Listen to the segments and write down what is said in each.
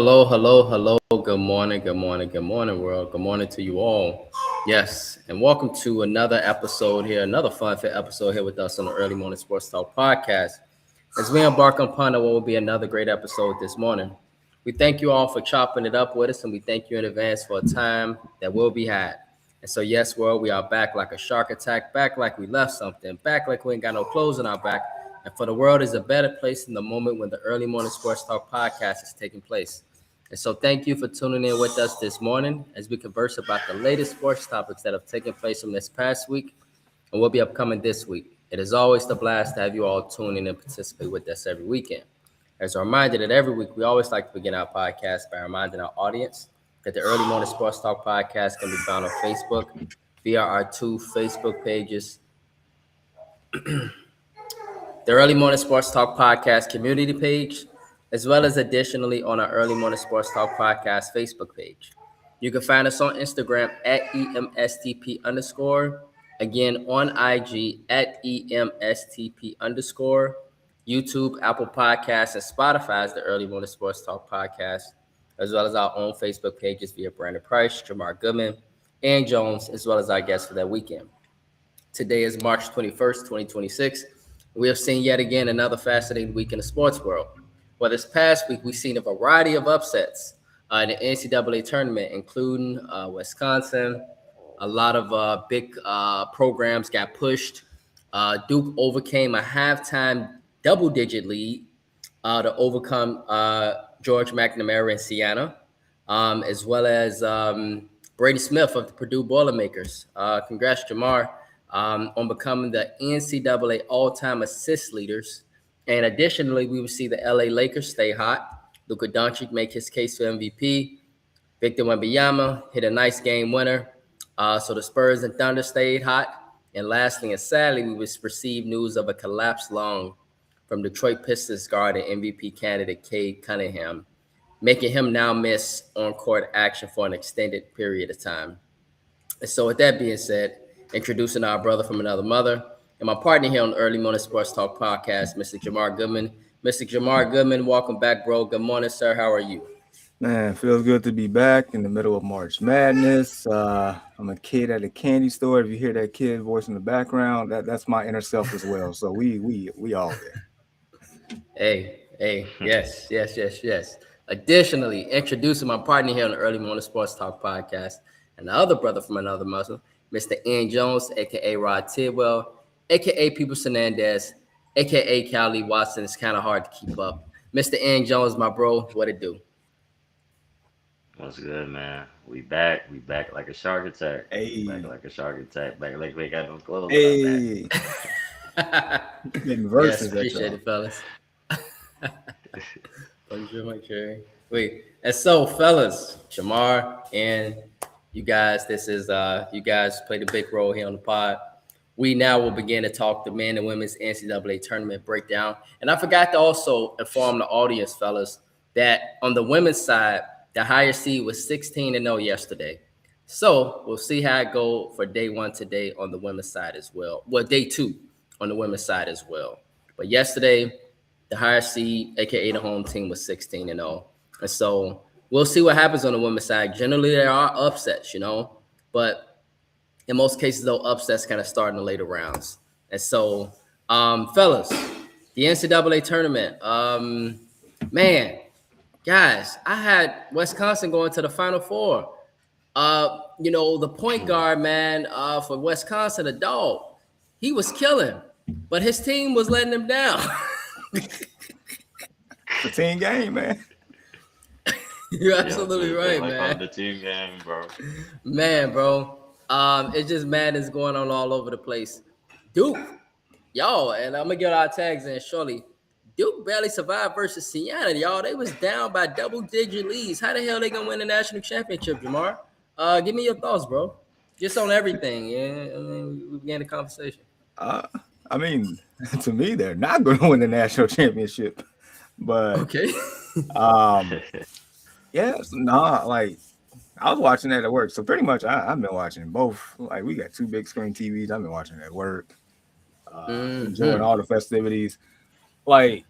hello. Good morning, world. Good morning to you all. Yes, and welcome to another episode here, another fun-filled episode here with us on the Early Morning Sports Talk podcast. As we embark upon what will be another great episode this morning, we thank you all for chopping it up with us, and we thank you in advance for a time that will be had. And so, yes, world, we are back like a shark attack, back like we left something, back like we ain't got no clothes on our back. And for the world is a better place in the moment when the Early Morning Sports Talk podcast is taking place. And so thank you for tuning in with us this morning as we converse about the latest sports topics that have taken place from this past week and will be upcoming this week. It is always the blast to have you all tune in and participate with us every weekend. As a reminder that every week we always like to begin our podcast by reminding our audience that the Early Morning Sports Talk podcast can be found on Facebook via our two Facebook pages, the Early Morning Sports Talk Podcast community page, as well as additionally on our Early Morning Sports Talk Podcast Facebook page. You can find us on Instagram at EMSTP underscore, again on IG at EMSTP underscore, YouTube, Apple Podcasts, and Spotify is the Early Morning Sports Talk Podcast, as well as our own Facebook pages via Brandon Price, Jamar Goodman, and Jones, as well as our guests for that weekend. Today is March 21st, 2026. We have seen yet again another fascinating week in the sports world. Well, this past week, we've seen a variety of upsets in the NCAA tournament, including Wisconsin. A lot of big programs got pushed. Duke overcame a halftime double-digit lead to overcome George McNamara and Siena, as well as Brady Smith of the Purdue Boilermakers. Congrats, Jamar, on becoming the NCAA all-time assist leaders. And additionally, we will see the LA Lakers stay hot. Luka Doncic make his case for MVP. Victor Wembanyama hit a nice game winner. So the Spurs and Thunder stayed hot. And lastly and sadly, we received news of a collapsed lung from Detroit Pistons guard and MVP candidate Cade Cunningham, making him now miss on-court action for an extended period of time. And so with that being said, introducing our brother from another mother and my partner here on the Early Morning Sports Talk podcast, Mr. Jamar Goodman. Mr. Jamar Goodman, welcome back, bro. Good morning, sir. How are you? Man, feels good to be back in the middle of March Madness. I'm a kid at a candy store. If you hear that kid voice in the background, that's my inner self as well. So we all there. Hey, yes. Additionally, introducing my partner here on the Early Morning Sports Talk podcast and the other brother from another mother, Mr. Ian Jones, a.k.a. Rod Tidwell, a.k.a. Peoples Hernandez, a.k.a. Callie Watson. It's kind of hard to keep up. Mr. Ian Jones, my bro, what it do? What's good, man? We back. We back like a shark attack. Hey. Back like a shark attack. Back like we got no clothes. Hey. Yes, appreciate it, fellas. Wait, and so, fellas, Jamar and you guys, this is you guys played a big role here on the pod. We now will begin to talk the men and women's NCAA tournament breakdown. And I forgot to also inform the audience, fellas, that on the women's side, the higher seed was 16-0 yesterday. So we'll see how it go for day one today on the women's side as well. Well, day two on the women's side as well. But yesterday, the higher seed, aka the home team, was 16-0. And so we'll see what happens on the women's side. Generally, there are upsets, but in most cases, though, upsets kind of start in the later rounds. And so, fellas, the NCAA tournament, man, guys, I had Wisconsin going to the Final Four. The point guard, man, for Wisconsin, a dog, he was killing, but his team was letting him down. It's a team game, man. You're absolutely right, man. The team game, bro. Man, bro. It's just madness going on all over the place. Duke, y'all, and I'm gonna get our tags in shortly. Duke barely survived versus Siena, y'all. They was down by double-digit leads. How the hell they gonna win the national championship, Jamar? Give me your thoughts, bro. Just on everything. Yeah, I mean, we began the conversation. To me, they're not going to win the national championship. But okay. Like I was watching that at work. So pretty much I've been watching both. Like we got two big screen TVs. I've been watching at work. Enjoying all the festivities. Like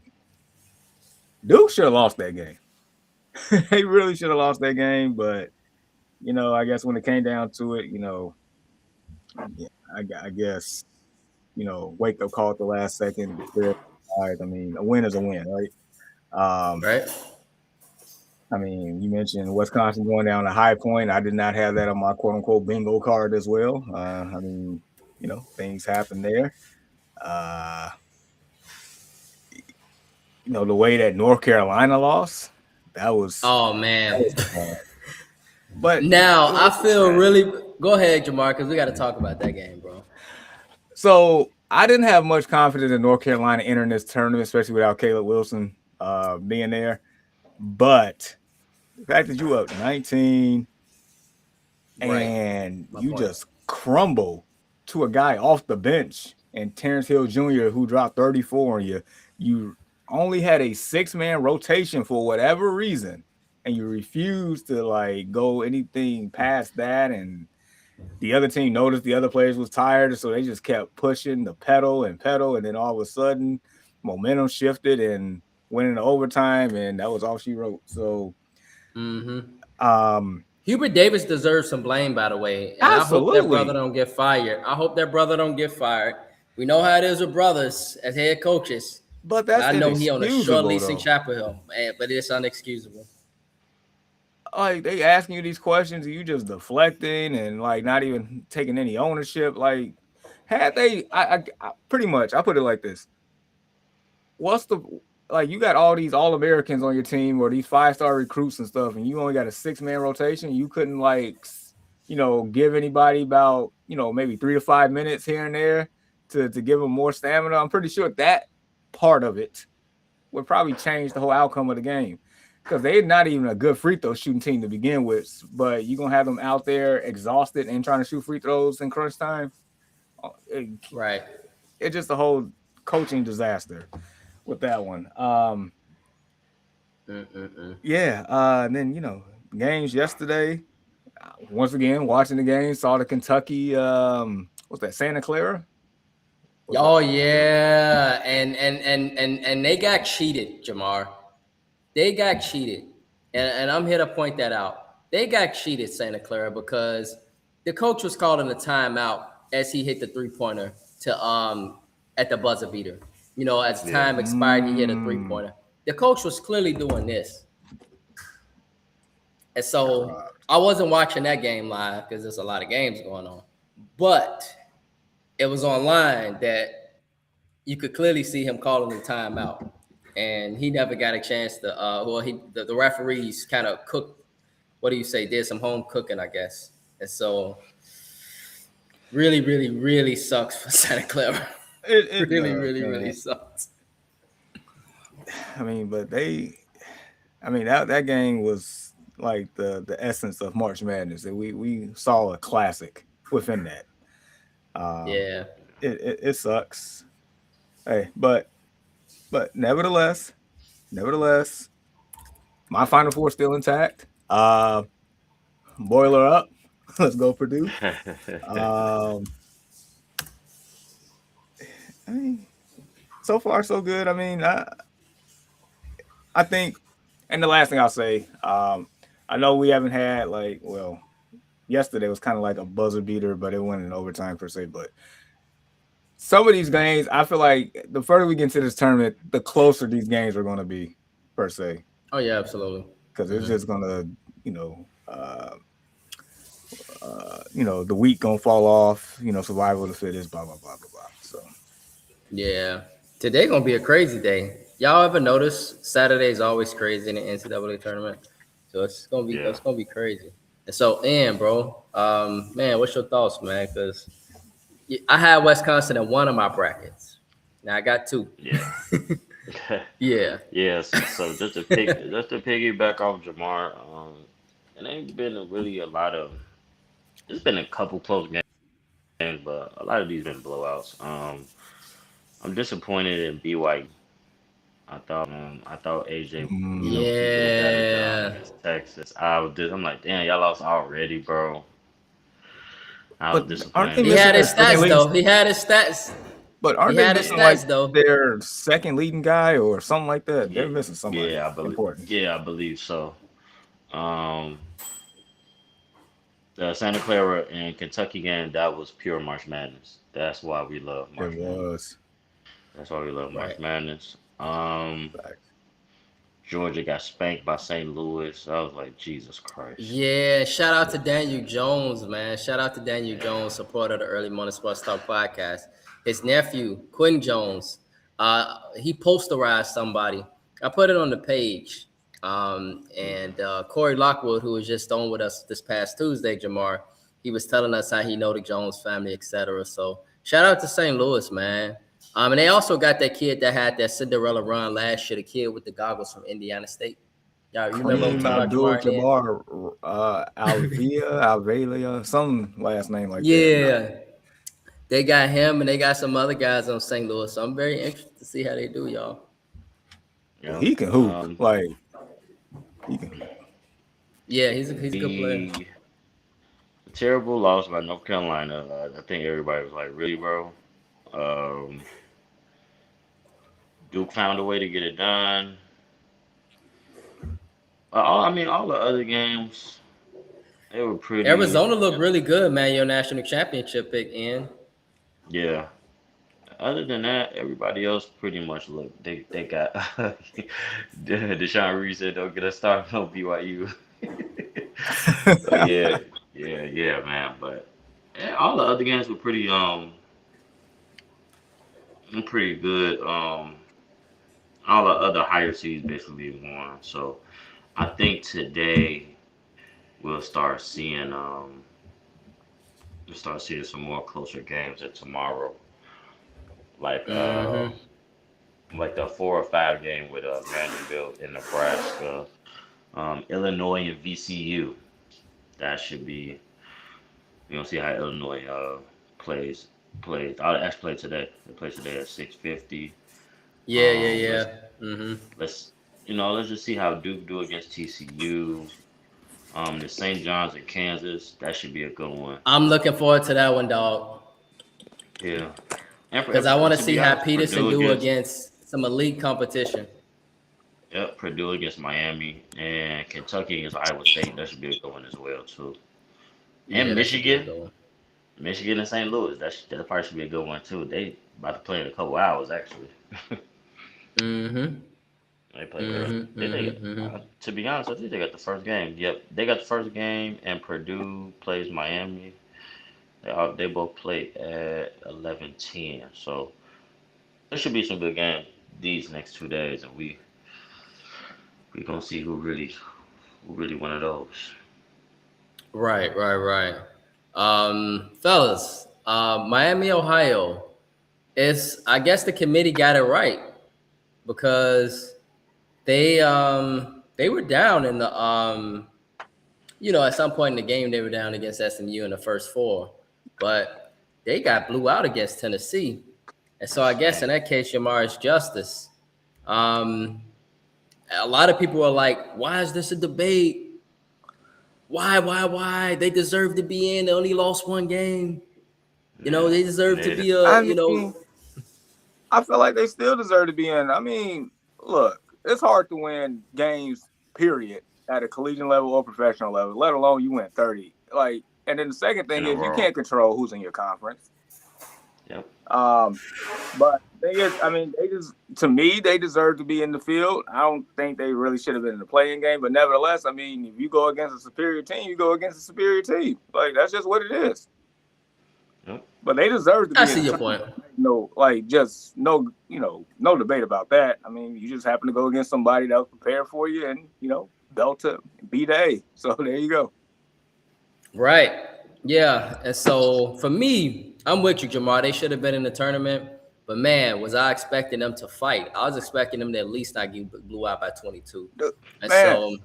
Duke should have lost that game. they really should have lost that game. But I guess when it came down to it, yeah, I guess wake up call at the last second. I mean, a win is a win, right? Right? I mean, you mentioned Wisconsin going down to High Point. I did not have that on my quote unquote bingo card as well. I mean, things happen there. The way that North Carolina lost, that was. Oh man. But now I feel really. Go ahead, Jamar, because we got to talk about that game, bro. So I didn't have much confidence in North Carolina entering this tournament, especially without Caleb Wilson being there. But the fact that you up 19 and you just crumble to a guy off the bench and Terrence Hill Jr. who dropped 34 on you, you only had a 6-man rotation for whatever reason, and you refused to go anything past that. And the other team noticed the other players was tired, so they just kept pushing the pedal, and then all of a sudden momentum shifted and went into overtime, and that was all she wrote. So Hubert Davis deserves some blame, by the way. And absolutely. I hope that brother don't get fired. We know how it is with brothers as head coaches. But that's I know he on a short leash though. in Chapel Hill, but it's unexcusable. Like, they asking you these questions and you just deflecting and not even taking any ownership. Like, had they, I pretty much, I put it like this. What's you got all these All-Americans on your team or these 5-star recruits and stuff, and you only got a 6-man rotation. You couldn't give anybody about, maybe 3 to 5 minutes here and there to give them more stamina. I'm pretty sure that part of it would probably change the whole outcome of the game, because they're not even a good free throw shooting team to begin with, but you're going to have them out there exhausted and trying to shoot free throws in crunch time. Right. It's just a whole coaching disaster with that one. Yeah. And then, games yesterday, once again, watching the game, saw the Kentucky, what's that, Santa Clara? Yeah. And they got cheated, Jamar. They got cheated. And I'm here to point that out. They got cheated, Santa Clara, because the coach was calling a timeout as he hit the 3-pointer to at the buzzer beater. As time expired, he hit a 3-pointer. The coach was clearly doing this. And so I wasn't watching that game live because there's a lot of games going on. But it was online that you could clearly see him calling the timeout. And he never got a chance to the referees kind of cooked, did some home cooking, I guess. And so really, really, really sucks for Santa Clara. It really sucks. I mean, but that game was like the essence of March Madness. That we saw a classic within that. Yeah. It sucks. Hey, but nevertheless, my Final Four still intact. Boiler up. Let's go Purdue. I mean, so far so good. I mean, I think, and the last thing I'll say, I know we haven't had yesterday was kind of like a buzzer beater, but it went in overtime per se. But some of these games, I feel like the further we get into this tournament, the closer these games are going to be per se. Oh yeah, absolutely. Because it's just going to, the weak going to fall off, survival of the fittest, blah, blah, blah, blah, blah. So. Yeah. Today going to be a crazy day. Y'all ever notice Saturday is always crazy in the NCAA tournament? So it's going to be crazy. And so, Ian, bro, man, what's your thoughts, man? Because I had Wisconsin in one of my brackets. Now I got 2. Yeah. Yeah. Yeah. So just to piggyback off Jamar, it ain't been really a lot of. There's been a couple close games, but a lot of these been blowouts. I'm disappointed in BYU. I thought AJ. Yeah. Against Texas. I'm like, damn, y'all lost already, bro. I was disappointed. He had his stats though. He had his stats. But aren't they missing their second leading guy or something like that? They're missing somebody important. Yeah, I believe so. Um, the Santa Clara and Kentucky game, that was pure March Madness. That's why we love It March Madness. was. That's why we love March Right. Madness. Facts. Georgia got spanked by St. Louis. I was like, Jesus Christ. Yeah, shout out to Daniel Jones, man. Shout out to Daniel Jones, supporter of the Early Morning Sports Talk podcast. His nephew, Quinn Jones, he posterized somebody. I put it on the page. And Corey Lockwood, who was just on with us this past Tuesday, Jamar, he was telling us how he know the Jones family, etc. So shout out to St. Louis, man. And they also got that kid that had that Cinderella run last year, the kid with the goggles from Indiana State. Y'all, you remember what I'm Kareem talking about, Jamar? Abdul-Jabbar, Alvelia, some last name like that. Yeah, they got him and they got some other guys on St. Louis. So I'm very interested to see how they do, y'all. Yeah. He can hoop. Like, he can hoop. Yeah, he's a good player. The terrible loss by North Carolina. I think everybody was like, really, bro? Um, Duke found a way to get it done. All the other games, they were pretty. Arizona looked really good, man. Your national championship pick in. Yeah. Other than that, everybody else pretty much looked. They got Deshaun Reed said don't get us started on BYU. So yeah, man. But yeah, all the other games were pretty good. All the other higher seeds basically won. So I think today we'll start seeing some more closer games than tomorrow. Like like the 4 or 5 game with Vanderbilt and Nebraska, Illinois and VCU. That should be. You know, see how Illinois plays. I'll actually play today. They play today at 6:50. Yeah. Mm-hmm. Let's just see how Duke do against TCU. The St. John's in Kansas. That should be a good one. I'm looking forward to that one, dog. Yeah. Because I want to see how honest, Peterson Purdue do against some elite competition. Yep, Purdue against Miami and Kentucky against Iowa State. That should be a good one as well too. And Yeah, that should be a Michigan, good one. Michigan and St. Louis. That probably should be a good one too. They about to play in a couple hours actually. Mm-hmm. They play early. To be honest, I think they got the first game. Yep, they got the first game, and Purdue plays Miami. They both play at 11:10. So there should be some good games these next 2 days, and we gonna see who really one of those. Right. Fellas, Miami, Ohio. I guess the committee got it right because they were down in the at some point in the game they were down against SMU in the first 4, but they got blew out against Tennessee, and so I guess in that case, Jamar is justice. A lot of people are like, "Why is this a debate? Why? They deserve to be in. They only lost 1 game. They deserve to be I feel like they still deserve to be in. I mean, look, it's hard to win games, period, at a collegiate level or professional level, let alone you win 30. Like, and then the second thing is you can't control who's in your conference. Yep. But they deserve to be in the field. I don't think they really should have been in the playing game, but nevertheless, I mean, if you go against a superior team, you go against a superior team. Like, that's just what it is. Yep. But they deserve to be. I see your point. No debate about that. I mean, you just happen to go against somebody that was prepared for you and, belt to beat A. So there you go. Right. Yeah. And so for me, I'm with you, Jamar. They should have been in the tournament. But man, was I expecting them to fight? I was expecting them to at least not get blew out by 22. And so,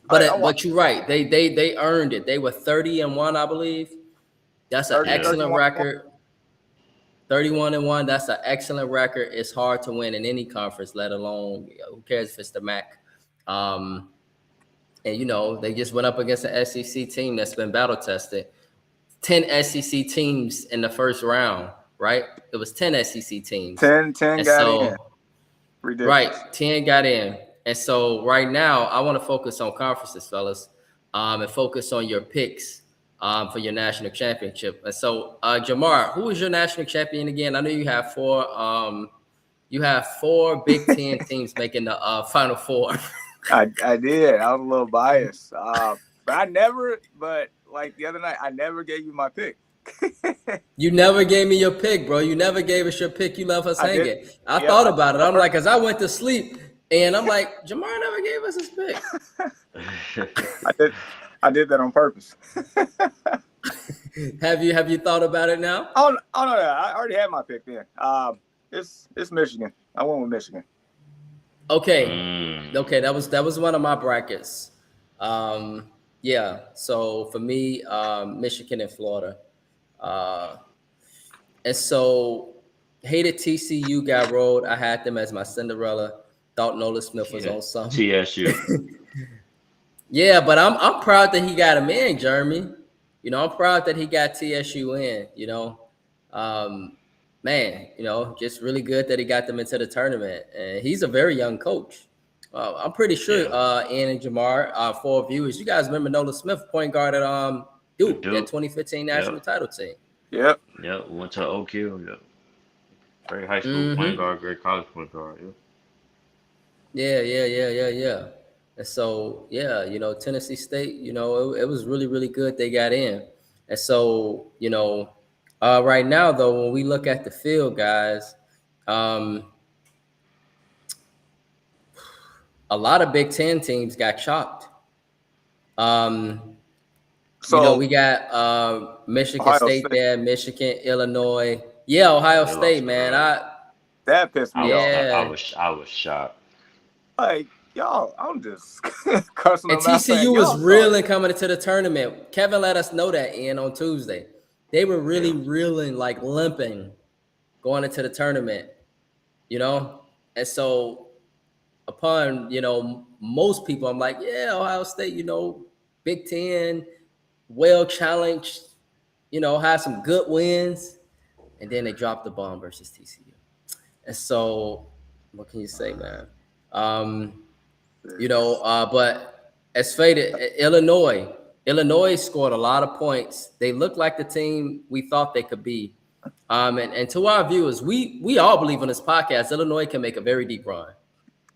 but you're right. They earned it. They were 30-1, I believe. That's an excellent record. 31-1. That's an excellent record. It's hard to win in any conference, let alone who cares if it's the MAC. And they just went up against an SEC team that's been battle tested. 10 SEC teams in the first round, right? It was 10 SEC teams. 10 got in. Ridiculous. Right, 10 got in. And so right now, I want to focus on conferences, fellas, and focus on your picks for your national championship. And so, Jamar, who is your national champion again? I know you have four. You have four Big Ten teams making the Final Four. I did. I was a little biased, but like the other night, I never gave you my pick. You never gave me your pick, bro. You never gave us your pick. You left us hanging. I Yeah, thought about it. I'm like, because I went to sleep, and I'm like, Jamar never gave us his pick. I did that on purpose. Have you thought about it now? Oh no, I already had my pick then. It's Michigan. I went with Michigan. Okay. Okay, that was one of my brackets. Yeah. So for me, Michigan and Florida. And so hated TCU got rolled. I had them as my Cinderella. Thought Nolan Smith was on something. TSU. Yeah, but I'm proud that he got him in, Jeremy. You know, I'm proud that he got TSU in, you know. Man, you know, just really good that he got them into the tournament. And he's a very young coach. I'm pretty sure Ian and Jamar, for viewers, you guys remember Nolan Smith, point guard at Duke, that 2015 national title team. Yep. Yep. Went to OQ. Yep. Great high school point guard, great college point guard. Yep. Yeah. And so, yeah, you know, Tennessee State, you know, it was really, really good they got in. And so, you know, right now, though, when we look at the field, guys, a lot of Big Ten teams got chopped. So you know, we got Michigan Ohio State there, Michigan, Illinois. Yeah, Ohio State, man. That pissed me off. I was shocked. Like, y'all, I'm just cussing And them out saying, TCU was y'all reeling coming into the tournament. Kevin let us know that, Ian, on Tuesday. They were really reeling, like limping, going into the tournament, you know? And so upon, you know, most people, I'm like, yeah, Ohio State, you know, Big Ten, well challenged, you know, had some good wins. And then they dropped the bomb versus TCU. And so what can you say, man? You know, but as faded, Illinois scored a lot of points. They looked like the team we thought they could be. And to our viewers, we all believe on this podcast, Illinois can make a very deep run.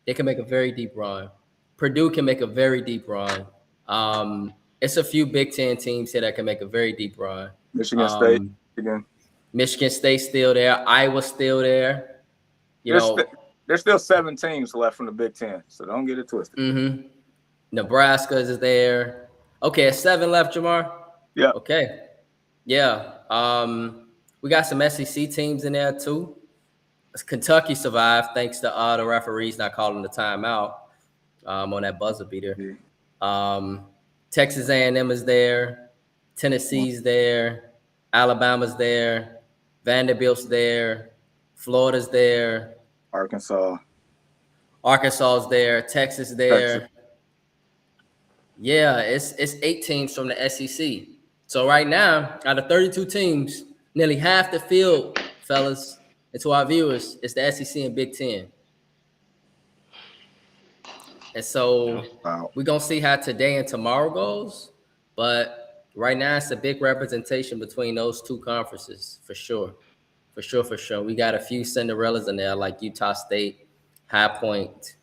They can make a very deep run. Purdue can make a very deep run. It's a few Big Ten teams here that can make a very deep run. Michigan State again. Michigan State still there. Iowa's still there. There's still 7 teams left from the Big Ten, so don't get it twisted. Nebraska is there. Okay, 7 left, Jamar? Yeah. Okay. Yeah. We got some SEC teams in there too. Kentucky survived thanks to the referees not calling the timeout on that buzzer beater. Texas A&M is there. Tennessee's there. Alabama's there. Vanderbilt's there. Florida's there. Arkansas's there. Texas there. Yeah, it's 8 teams from the SEC. So right now, out of 32 teams, nearly half the field, fellas, and to our viewers, it's the SEC and Big Ten. And so we're going to see how today and tomorrow goes. But right now, it's a big representation between those two conferences, for sure. For sure. We got a few Cinderellas in there, like Utah State, High Point,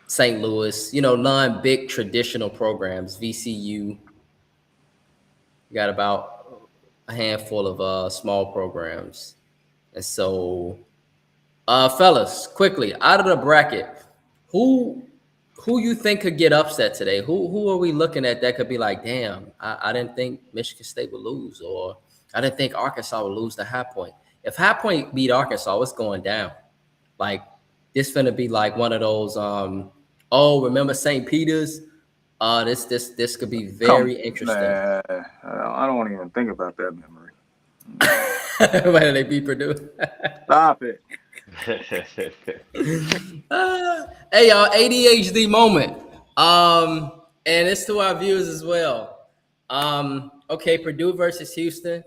St. Louis, you know, non-big traditional programs, VCU. We got about a handful of small programs. And so, fellas, quickly, out of the bracket, who you think could get upset today? Who are we looking at that could be like, damn, I didn't think Michigan State would lose, or I didn't think Arkansas would lose to High Point. If High Point beat Arkansas, it's going down. Like, this finna be like one of those, remember St. Peter's? This could be very interesting. I don't want to even think about that memory. Why did they beat Purdue? Stop it. Hey, y'all, ADHD moment. And it's to our viewers as well. Okay, Purdue versus Houston.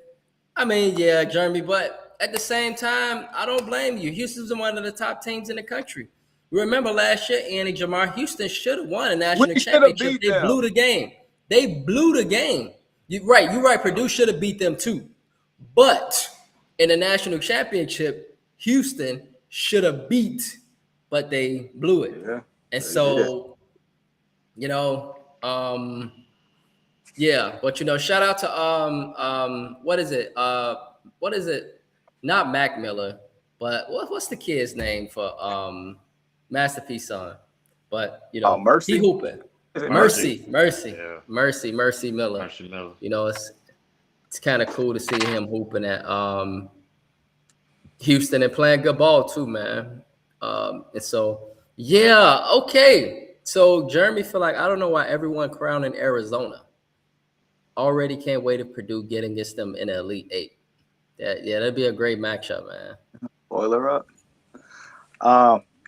I mean, yeah, Jeremy, but at the same time, I don't blame you. Houston's one of the top teams in the country. Remember last year, Andy Jamar, Houston should have won a national We should have championship. beat They them. blew the game. They blew the game. You're right. Purdue should have beat them too. But in the national championship, Houston should have beat, but they blew it. Yeah. And so, you know, yeah, but you know, shout out to what is it? Not Mac Miller, but what's the kid's name for Masterpiece son? But you know, Mercy? he hooping. Is it Mercy Yeah. Miller. Mercy Miller. You know, it's kind of cool to see him hooping at Houston and playing good ball too, man. And so yeah, okay. So Jeremy feel like I don't know why everyone crowning Arizona. Already can't wait if Purdue get against them in the Elite Eight. That'd be a great matchup, man. Boiler up.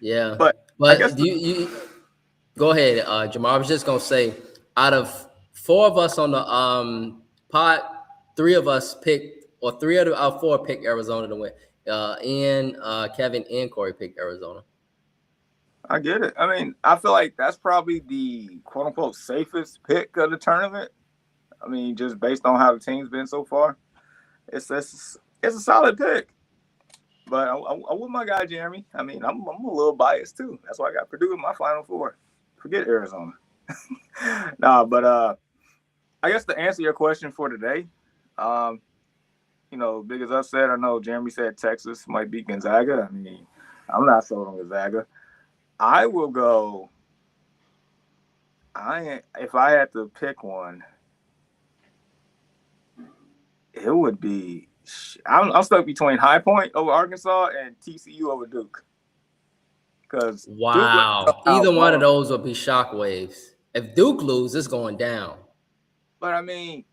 Yeah, But but I guess do you go ahead, Jamal. I was just gonna say, out of 4 of us on the pod, 3 of us picked, or 3 out of 4 picked Arizona to win. Ian, Kevin, and Corey picked Arizona. I get it. I mean, I feel like that's probably the quote unquote safest pick of the tournament. I mean, just based on how the team's been so far, it's a solid pick. But I with my guy Jeremy. I mean, I'm a little biased too. That's why I got Purdue in my Final Four. Forget Arizona. But I guess to answer your question for today, you know, big as I said, I know Jeremy said Texas might beat Gonzaga. I mean, I'm not sold on Gonzaga. I will go. If I had to pick one, it would be. I'm stuck between High Point over Arkansas and TCU over Duke. Because wow, either one of those will be shockwaves. If Duke loses, it's going down. But I mean,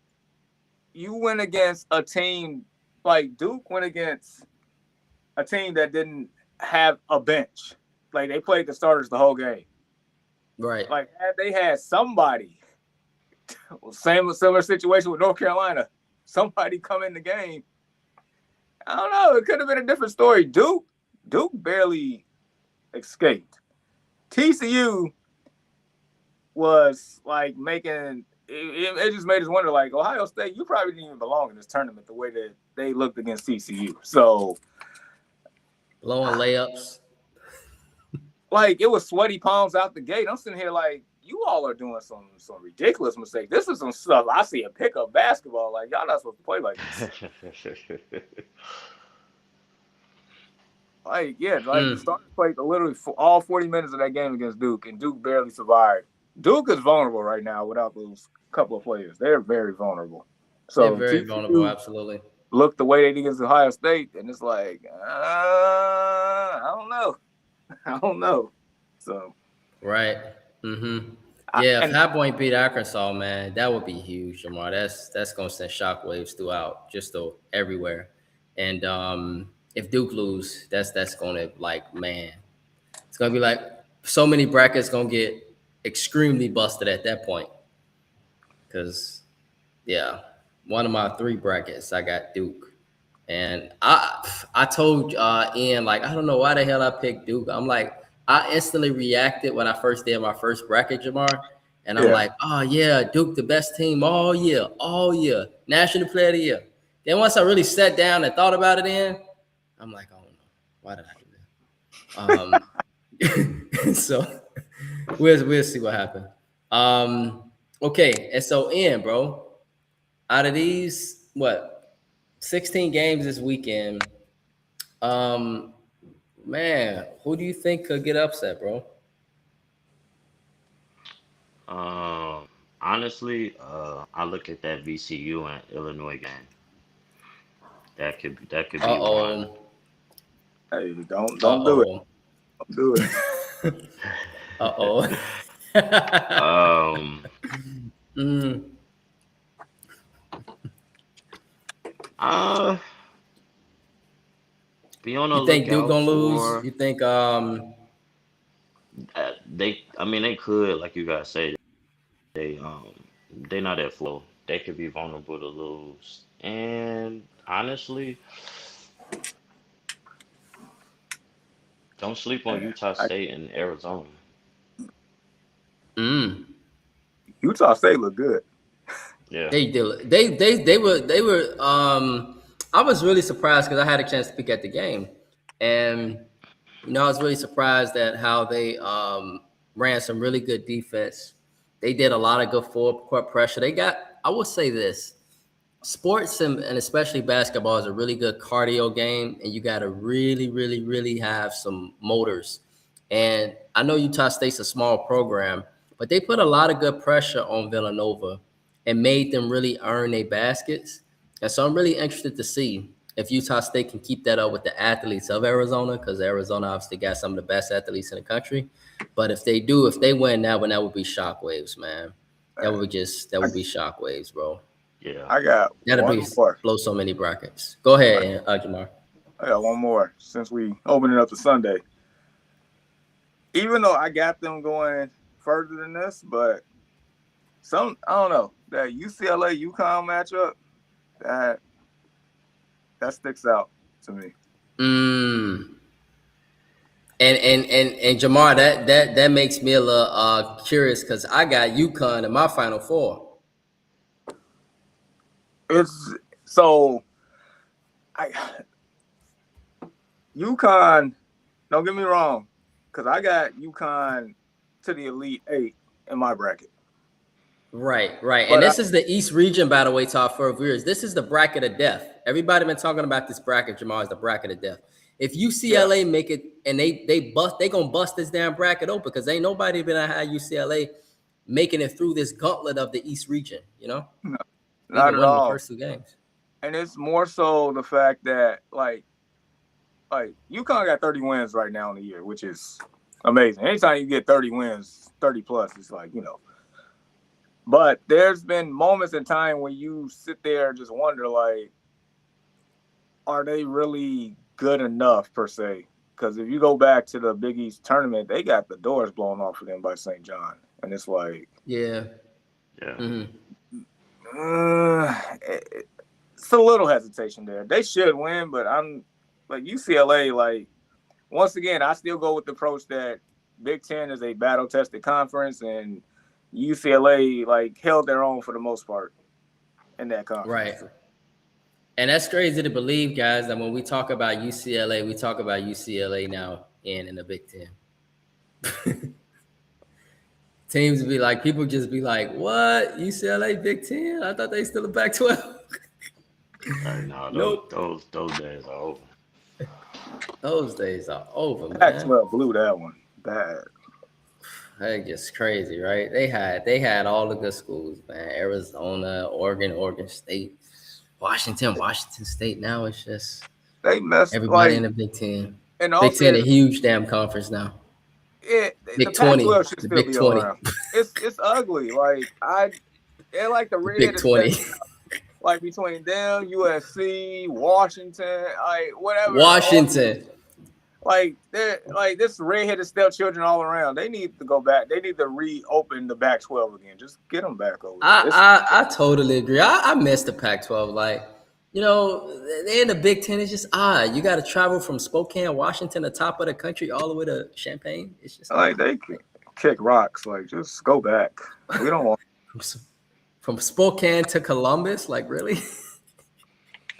you went against a team like Duke went against a team that didn't have a bench. Like they played the starters the whole game. Right. Like had they had somebody, similar situation with North Carolina, somebody come in the game. I don't know. It could have been a different story. Duke barely escaped. TCU was like making it just made us wonder, like, Ohio State, you probably didn't even belong in this tournament the way that they looked against TCU. So blowing layups. Like it was sweaty palms out the gate. I'm sitting here like, you all are doing some ridiculous mistakes. This is some stuff I see in pickup basketball. Like, y'all not supposed to play like this. Like, yeah, like the starters played literally all 40 minutes of that game against Duke, and Duke barely survived. Duke is vulnerable right now without those couple of players. They're very vulnerable. So they're very vulnerable, absolutely. Look the way they did against Ohio State, and it's like, I don't know. I don't know. So right. Mm-hmm. Yeah, if High Point beat Arkansas, man, that would be huge, Jamar. That's gonna send shockwaves throughout, just everywhere. And if Duke lose, that's gonna, like, man, it's gonna be like so many brackets gonna get extremely busted at that point. Cause yeah, one of my 3 brackets, I got Duke. And I told Ian, like, I don't know why the hell I picked Duke. I'm like, I instantly reacted when I first did my first bracket, Jamar. And I'm like, oh, yeah, Duke, the best team all year. National Player of the Year. Then once I really sat down and thought about it, I'm like, oh, no, why did I do that? So we'll see what happens. Okay, and so, Ian, bro, out of these, 16 games this weekend, man, who do you think could get upset, bro? Honestly, I look at that VCU and Illinois game. That could be one. Hey, don't do it. Don't do it. Be on the you think Duke gonna for, lose? You think they could, like you guys say, they're not at flow. They could be vulnerable to lose. And honestly, Don't sleep on Utah State and Arizona. Mm. Utah State look good. Yeah. They did. They were. I was really surprised because I had a chance to peek at the game, and I was really surprised at how they ran some really good defense. They did a lot of good forward court pressure. They got. I will say this: sports and especially basketball is a really good cardio game, and you got to really, really, really have some motors. And I know Utah State's a small program, but they put a lot of good pressure on Villanova and made them really earn their baskets. And so I'm really interested to see if Utah State can keep that up with the athletes of Arizona, because Arizona obviously got some of the best athletes in the country. But if they win that one, that would be shockwaves, man. That would be shockwaves, bro. Yeah. I got That'll one more. blow so many brackets. Go ahead, Jamar. I got one more since we opened it up to Sunday. Even though I got them going further than this, but I don't know, that UCLA UConn matchup that sticks out to me. And Jamar, that makes me a little curious because I got UConn in my Final Four. UConn, don't get me wrong, because I got UConn to the Elite Eight in my bracket. Right. And this is the East region, by the way, to our first viewers. This is the bracket of death. Everybody been talking about this bracket, Jamar, is the bracket of death. If UCLA make it and they gonna bust this damn bracket open because ain't nobody been at UCLA making it through this gauntlet of the East region, No, not at all. The first two games. And it's more so the fact that like UConn got 30 wins right now in the year, which is amazing. Anytime you get 30 wins, 30 plus, it's like, But there's been moments in time where you sit there and just wonder, like, are they really good enough per se? Because if you go back to the Big East tournament, they got the doors blown off of them by St. John, and it's like, Mm-hmm. It's a little hesitation there. They should win, but I'm like UCLA. Like, once again, I still go with the approach that Big Ten is a battle-tested conference, and UCLA like held their own for the most part in that conference. Right. And that's crazy to believe, guys, that when we talk about UCLA, we talk about UCLA now in the Big Ten. Teams be like, people just be like, what? UCLA Big Ten? I thought they still a Pac-12. No, Nope. Those days are over. Those days are over, man. Pac-12 blew that one bad. That gets crazy, right? They had all the good schools, man. Arizona, Oregon State, Washington State. Now it's just they messed everybody in the Big Ten. And Big Ten, a huge damn conference now. The 20 should still Big be 20. Around. It's ugly. Like they're like the Big 20. Like between them, USC, Washington, like whatever. Washington. Like they're like this redheaded stepchildren all around. They need to go back. They need to reopen the Pac-12 again. Just get them back over. I totally agree. I miss the Pac-12. Like, they're in the Big Ten. It's just odd. You got to travel from Spokane, Washington, the top of the country, all the way to Champaign. It's just like they kick rocks. Like, just go back. We don't want from Spokane to Columbus. Like, really?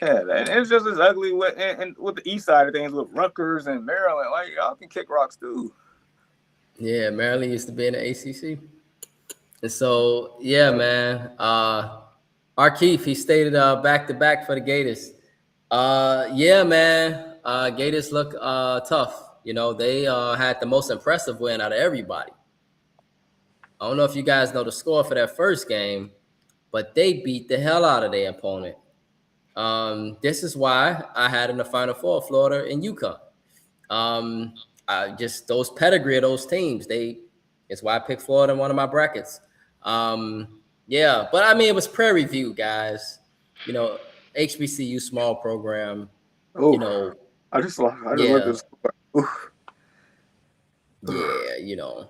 Yeah, and it's just as ugly with the east side of things with Rutgers and Maryland. Like, y'all can kick rocks too. Yeah, Maryland used to be in the ACC. And so, yeah, man. Arkeith, he stated back-to-back for the Gators. Yeah, man. Gators look tough. They had the most impressive win out of everybody. I don't know if you guys know the score for that first game, but they beat the hell out of their opponent. This is why I had in the Final Four Florida and UConn. Just those pedigree of those teams. It's why I picked Florida in one of my brackets. Yeah, but I mean it was Prairie View, guys. HBCU small program. Ooh, I just looked at the score. Yeah,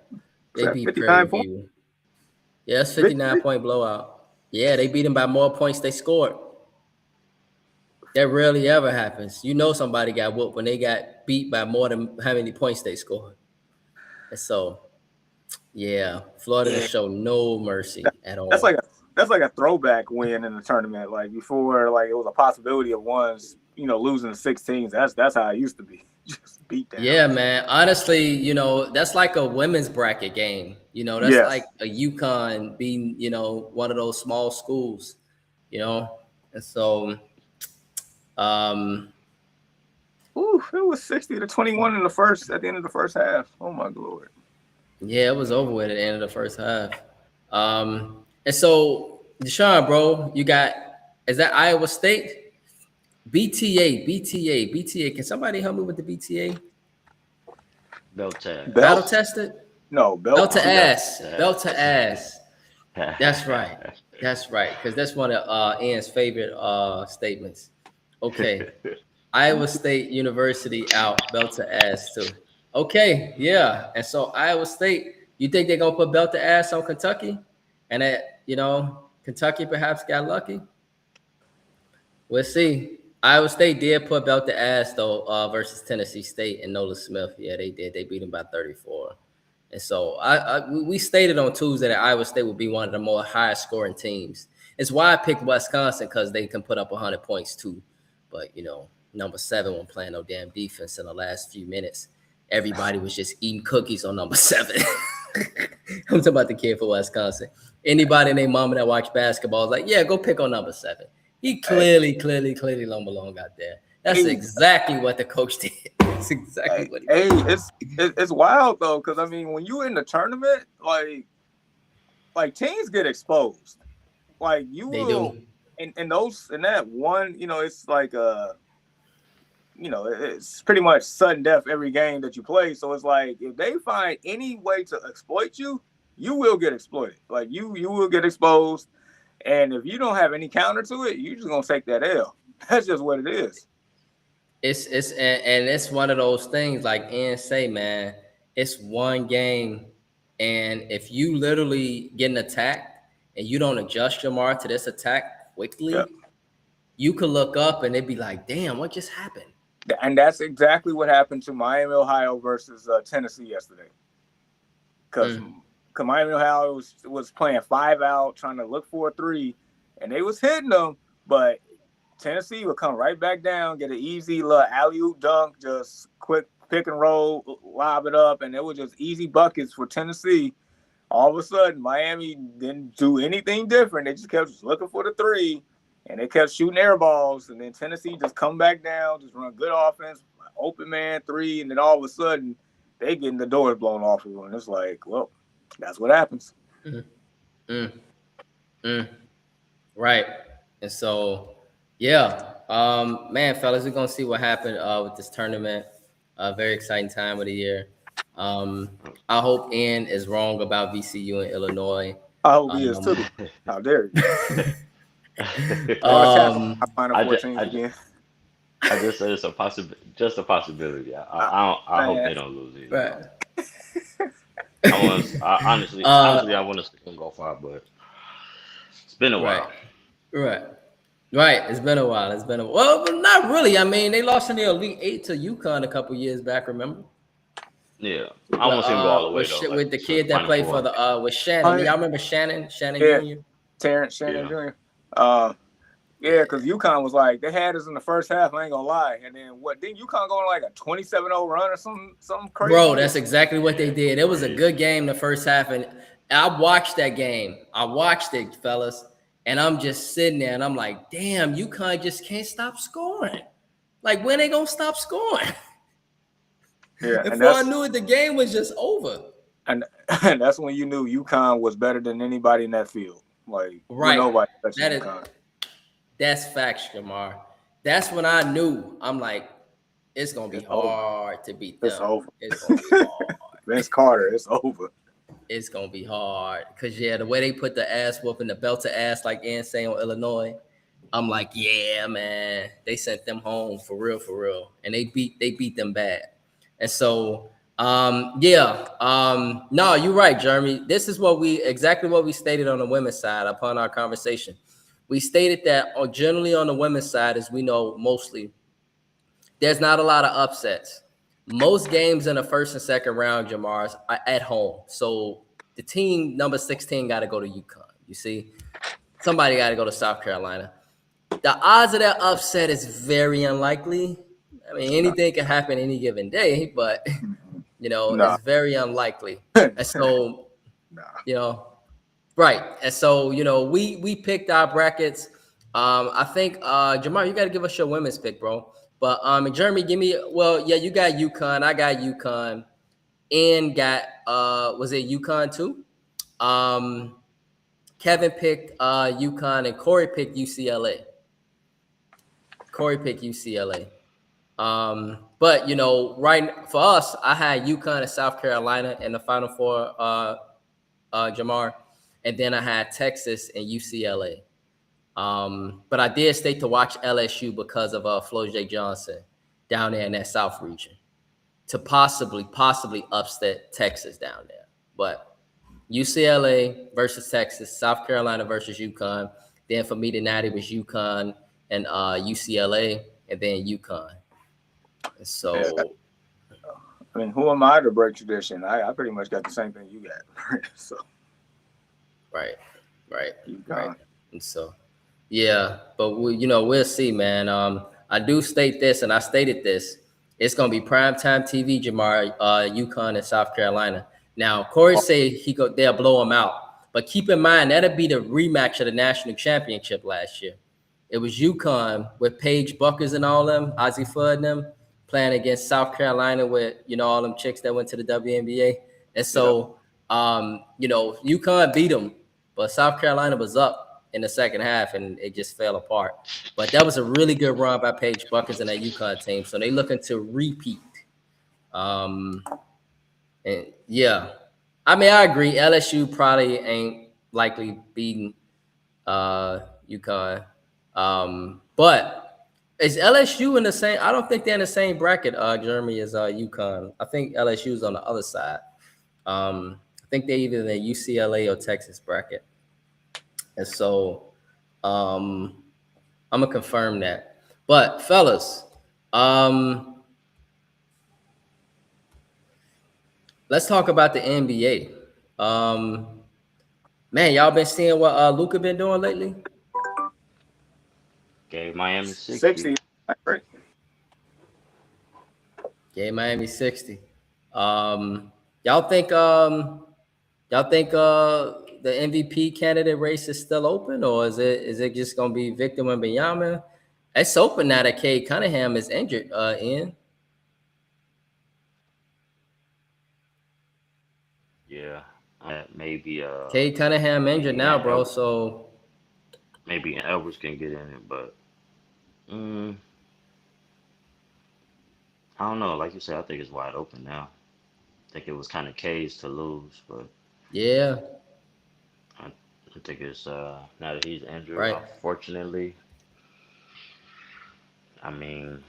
they beat Prairie View. Yeah, it's 59-point blowout. Yeah, they beat them by more points they scored. That rarely ever happens. You know somebody got whooped when they got beat by more than how many points they scored. And so, yeah, Florida didn't show no mercy at That's all. like a that's like a throwback win in the tournament. Like before, like it was a possibility of ones, losing to 16s. That's how it used to be. Just beat down. Yeah, man. Honestly, that's like a women's bracket game. That's Yes. like a UConn being, one of those small schools, And so, Ooh, it was 60-21 at the end of the first half. Oh my Lord. yeah, it was over with at the end of the first half. And so, Deshaun, bro, is that Iowa State? BTA. Can somebody help me with the BTA? Belt tag. Battle tested? No, Belt to ass. ass. Belt to ass. That's right. That's right. Because that's one of Ian's favorite statements. Okay. Iowa State University out. Belt to ass too. Okay. Yeah. And so Iowa State, you think they're gonna put belt to ass on Kentucky? And that, Kentucky perhaps got lucky? We'll see. Iowa State did put belt to ass though versus Tennessee State and Nola Smith. Yeah, they did. They beat them by 34. And so we stated on Tuesday that Iowa State would be one of the more highest scoring teams. It's why I picked Wisconsin, because they can put up 100 points too. But, number 7 when playing no damn defense in the last few minutes. Everybody was just eating cookies on number 7. I'm talking about the kid for Wisconsin. Anybody and their mama that watch basketball is like, yeah, go pick on number 7. He clearly don't belong out there. That's exactly what the coach did. That's exactly what he did. Hey, it's wild though, because I mean, when you in the tournament, like teams get exposed. Like you They will, do. and that one, it's like it's pretty much sudden death every game that you play. So it's like if they find any way to exploit you, you will get exploited. Like you will get exposed. And if you don't have any counter to it, you're just gonna take that L. That's just what it is. It's one of those things, like Ian say, man. It's one game, and if you literally get an attack and you don't adjust your mark to this attack quickly, you could look up and they'd be like, "Damn, what just happened?" And that's exactly what happened to Miami, Ohio versus Tennessee yesterday. Because Miami, Ohio was playing 5 out, trying to look for a 3, and they was hitting them, but Tennessee would come right back down, get an easy little alley-oop dunk, just quick pick and roll, lob it up, and it was just easy buckets for Tennessee. All of a sudden, Miami didn't do anything different. They just kept looking for the 3, and they kept shooting air balls, and then Tennessee just come back down, just run good offense, open man 3, and then all of a sudden, they getting the doors blown off of them. It's like, well, that's what happens. Right. And so, yeah, man, fellas, we're gonna see what happened with this tournament. Very exciting time of the year. I hope Ian is wrong about VCU and Illinois. I hope he is too. How dare you? I just said it's a possibility. I hope they don't lose either. Right. Honestly, I want to see them go far, but it's been a while. Right. It's been a while. Well, but not really. I mean, they lost in the Elite 8 to UConn a couple years back. Remember? Yeah, I want to see them go all the way though. With the kid that played for the with Shannon. Y'all remember Shannon Jr.? Terrence Shannon Jr. Yeah, because UConn was like, they had us in the first half, I ain't gonna lie. And then didn't UConn go on like a 27-0 run or something crazy? Bro, that's exactly what they did. It was a good game the first half, and I watched that game. I watched it, fellas, and I'm just sitting there, and I'm like, damn, UConn just can't stop scoring. Like, when they gonna stop scoring? Yeah, Before I knew it, the game was just over. And that's when you knew UConn was better than anybody in that field. Like, right. Nobody UConn. That's facts, Jamar. That's when I knew. I'm like, it's gonna be hard to beat them. It's over. It's gonna be hard. Vince Carter, it's over. It's gonna be hard. Cause the way they put the ass whooping, the belt to ass, like Ian saying on Illinois, I'm like, yeah, man. They sent them home for real. And they beat them bad. And so no, you're right, Jeremy. This is exactly what we stated on the women's side upon our conversation. we stated that generally on the women's side, as we know mostly, there's not a lot of upsets. Most games in the first and second round, Jamar, are at home. So the team number 16 got to go to UConn. You see, somebody got to go to South Carolina. The odds of that upset is very unlikely. I mean, anything can happen any given day, but it's very unlikely. And so, right. And so, we picked our brackets. I think Jamar, you got to give us your women's pick, bro. But Jeremy, you got UConn. I got UConn. And got was it UConn too? Kevin picked UConn and Corey picked UCLA. But right for us, I had UConn and South Carolina in the Final Four, Jamar, and then I had Texas and UCLA. But I did stay to watch LSU because of Flau'jae Johnson down there in that South region to possibly upset Texas down there. But UCLA versus Texas, South Carolina versus UConn. Then for me tonight, it was UConn and UCLA, and then UConn. So, I mean, who am I to break tradition? I pretty much got the same thing you got. So, right. And so, yeah, but we'll see, man. I do state this, and I stated this. It's gonna be primetime TV, Jamar, UConn and South Carolina. Now, Corey say they'll blow them out, but keep in mind that'll be the rematch of the national championship last year. It was UConn with Paige Buckers and all them, Ozzie Fudd and them, playing against South Carolina with, all them chicks that went to the WNBA. And so, UConn beat them, but South Carolina was up in the second half and it just fell apart. But that was a really good run by Paige Buckers and that UConn team. So they looking to repeat. And yeah, I mean, I agree. LSU probably ain't likely beating UConn. But is LSU in the same? I don't think they're in the same bracket, Jeremy, as UConn. I think LSU is on the other side. I think they're either in the UCLA or Texas bracket. And so I'm gonna confirm that. But fellas, let's talk about the NBA. Man, y'all been seeing what Luka been doing lately? Gave Miami 60. Gave Miami 60. Y'all think the MVP candidate race is still open, or is it just gonna be Victor Wembanyama? It's open now that Cade Cunningham is injured. Yeah, maybe. Cade Cunningham injured now, bro. So maybe Edwards can get in it, but I don't know. Like you said, I think it's wide open now. I think it was kind of caged to lose, but yeah. I think it's now that he's injured, right. Unfortunately. I mean,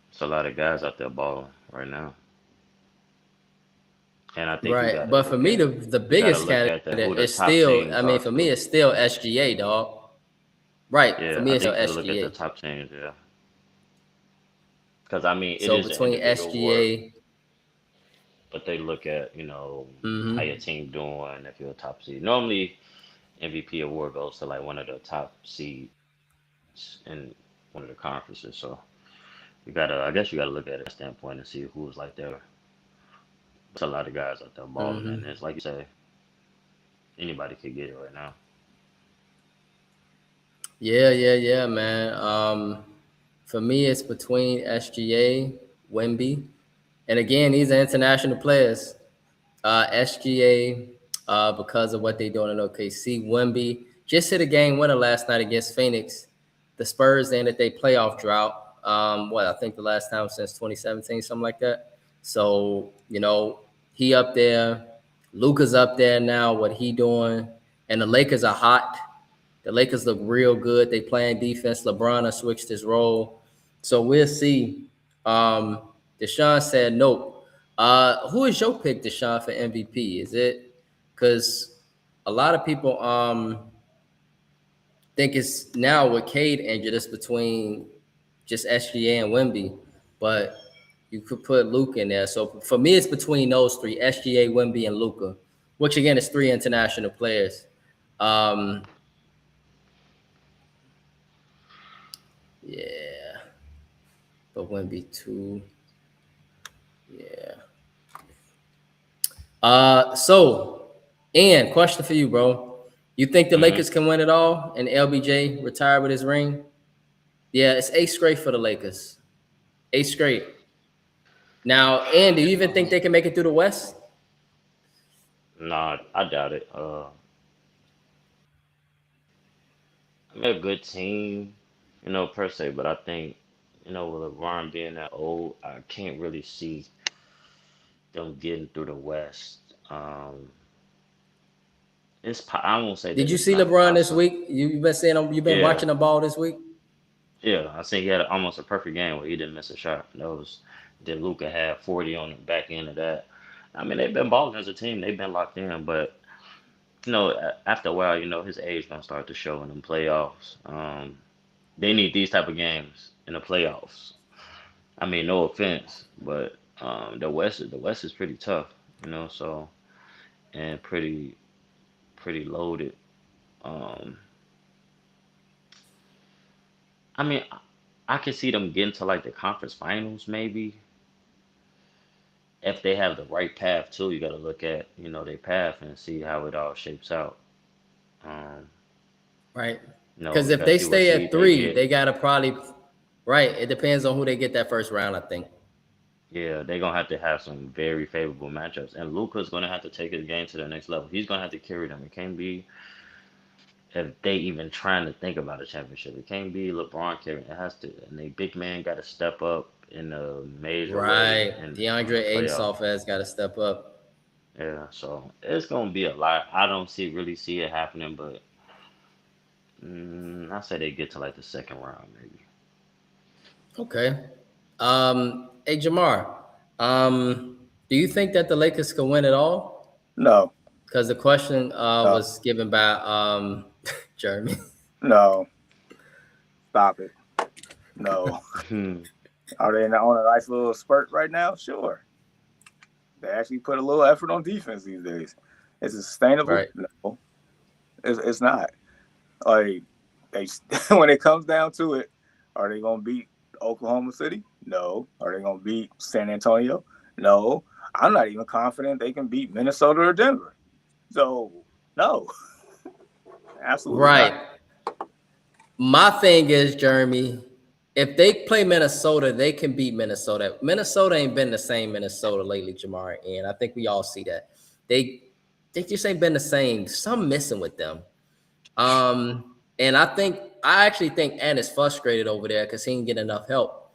it's a lot of guys out there balling right now. And I think right. But for me, the biggest candidate is still, I mean, for me, it's still SGA, dog. Right. Yeah, for me, it's still SGA. Look at the top teams, yeah. Because, I mean, it so is between SGA. Work, but they look at, how your team doing if you're a top seed. Normally, MVP award goes to like one of the top seeds in one of the conferences. So I guess you gotta look at it from that standpoint and see who's like there. There's a lot of guys out there balling, and it's like you say, anybody could get it right now. Yeah, man. For me, it's between SGA, Wemby, and again, these are international players. SGA. Because of what they're doing in OKC. Wemby just hit a game winner last night against Phoenix. The Spurs ended their playoff drought. I think the last time since 2017, something like that. So, he up there. Luka's up there now, what he doing. And the Lakers are hot. The Lakers look real good. They playing defense. LeBron has switched his role. So we'll see. Deshaun said nope. Who is your pick, Deshaun, for MVP? Is it because a lot of people think it's now with Cade injured, it's between just SGA and Wemby, but you could put Luka in there. So for me, it's between those three: SGA, Wemby, and Luka, which again is 3 international players. Yeah, but Wemby 2. Yeah. So, Ian, question for you, bro. You think the Lakers can win it all and LBJ retire with his ring? Yeah, it's 8 straight for the Lakers. 8 straight. Now, Ian, do you even think they can make it through the West? Nah, I doubt it. I mean, a good team, per se, but I think, with LeBron being that old, I can't really see them getting through the West. I won't say Did that you it's see not LeBron this possible. week? You've been saying you've been Yeah, watching the ball this week? yeah. I think he had almost a perfect game where he didn't miss a shot. Then Luka had 40 on the back end of that. I mean, they've been balling as a team. They've been locked in, but after a while, his age gonna start to show in them playoffs. They need these type of games in the playoffs. I mean, no offense, but the West is pretty tough, so and pretty loaded. Um, I mean, I can see them getting to like the conference finals maybe if they have the right path too. You got to look at their path and see how it all shapes out. Um, Right. Because we if got to they see what stay at seed they 3, get. they gotta probably right. It depends on who they get that first round, I think. Yeah, they're gonna have to have some very favorable matchups, and Luka's gonna have to take his game to the next level. He's gonna have to carry them. It can't be if they even trying to think about a championship. It can't be LeBron carrying. It has to, and they big man got to step up in a major way Right. in DeAndre the Ayton playoffs. soft ass gotta step up. Yeah, so it's gonna be a lot. I don't really see it happening, but I say they get to like the second round maybe. Okay. Hey Jamar, do you think that the Lakers can win it all? No, Because the question no, was given by Jeremy. no. Stop it. No. Are they on a nice little spurt right now? Sure. They actually put a little effort on defense these days. Is it sustainable? Right. No, it's not. Like they when it comes down to it, are they gonna beat Oklahoma City? No. Are they gonna beat San Antonio? No. I'm not even confident they can beat Minnesota or Denver. So no, absolutely Right. not. My thing is, Jeremy, if they play Minnesota, they can beat Minnesota. Minnesota ain't been the same Minnesota lately, Jamar, and I think we all see that. They just ain't been the same. Something missing with them. And I actually think Ant is frustrated over there because he ain't get enough help.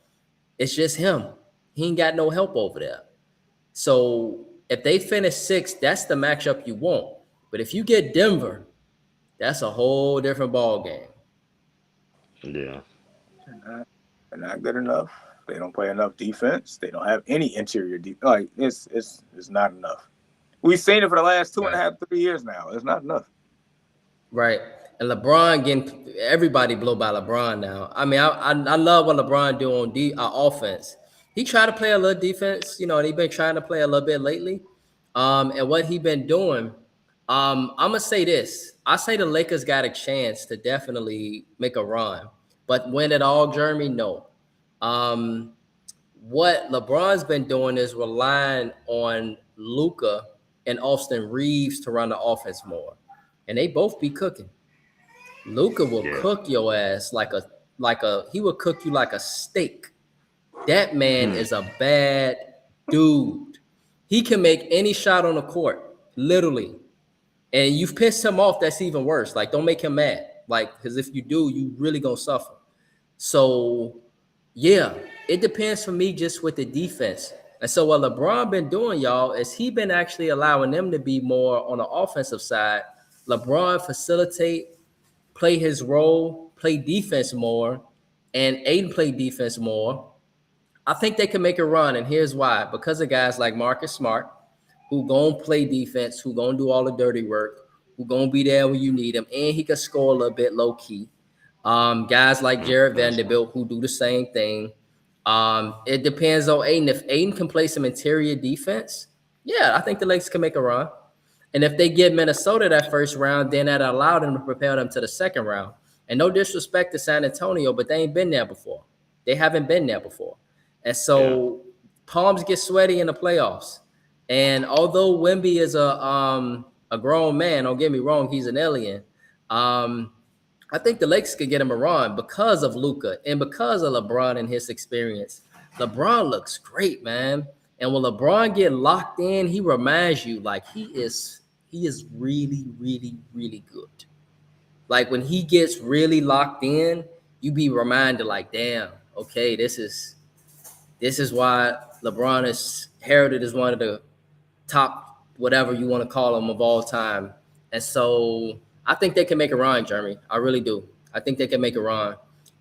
It's just him. He ain't got no help over there. So if they finish 6th, that's the matchup you want. But if you get Denver, that's a whole different ball game. Yeah. They're not good enough. They don't play enough defense. They don't have any interior defense. Like it's not enough. We've seen it for the last 2.5, 3 years now. It's not enough. Right. And LeBron getting everybody blow by LeBron now. I mean, I love what LeBron do on offense. He tried to play a little defense, and he been trying to play a little bit lately. And what he been doing, I'm gonna say this. I say the Lakers got a chance to definitely make a run, but win it all, Jeremy? No. What LeBron's been doing is relying on Luka and Austin Reeves to run the offense more, and they both be cooking. Luka will Yeah. cook your ass he will cook you like a steak. That man is a bad dude. He can make any shot on the court, literally. And you've pissed him off, that's even worse. Like, don't make him mad. Like, because if you do, you really gonna suffer. So, yeah, it depends for me just with the defense. And so what LeBron been doing, y'all, is he been actually allowing them to be more on the offensive side. LeBron facilitate, play his role, play defense more, and Aiden play defense more. I think they can make a run, and here's why. Because of guys like Marcus Smart, who gonna play defense, who gonna do all the dirty work, who gonna be there when you need him, and he can score a little bit low key. Guys like Jared Vanderbilt who do the same thing. It depends on Aiden. If Aiden can play some interior defense, yeah, I think the Lakers can make a run. And if they get Minnesota that first round, then that allowed them to propel them to the second round. And no disrespect to San Antonio, but they ain't been there before. They haven't been there before. And so palms get sweaty in the playoffs. And although Wemby is a grown man, don't get me wrong, he's an alien. I think the Lakers could get him a run because of Luka and because of LeBron and his experience. LeBron looks great, man. And when LeBron get locked in, he reminds you like he is really, really, really good. Like when he gets really locked in, you be reminded like, damn, okay, this is why LeBron is heralded as one of the top, whatever you want to call him, of all time. And so I think they can make a run, Jeremy. I really do. I think they can make a run.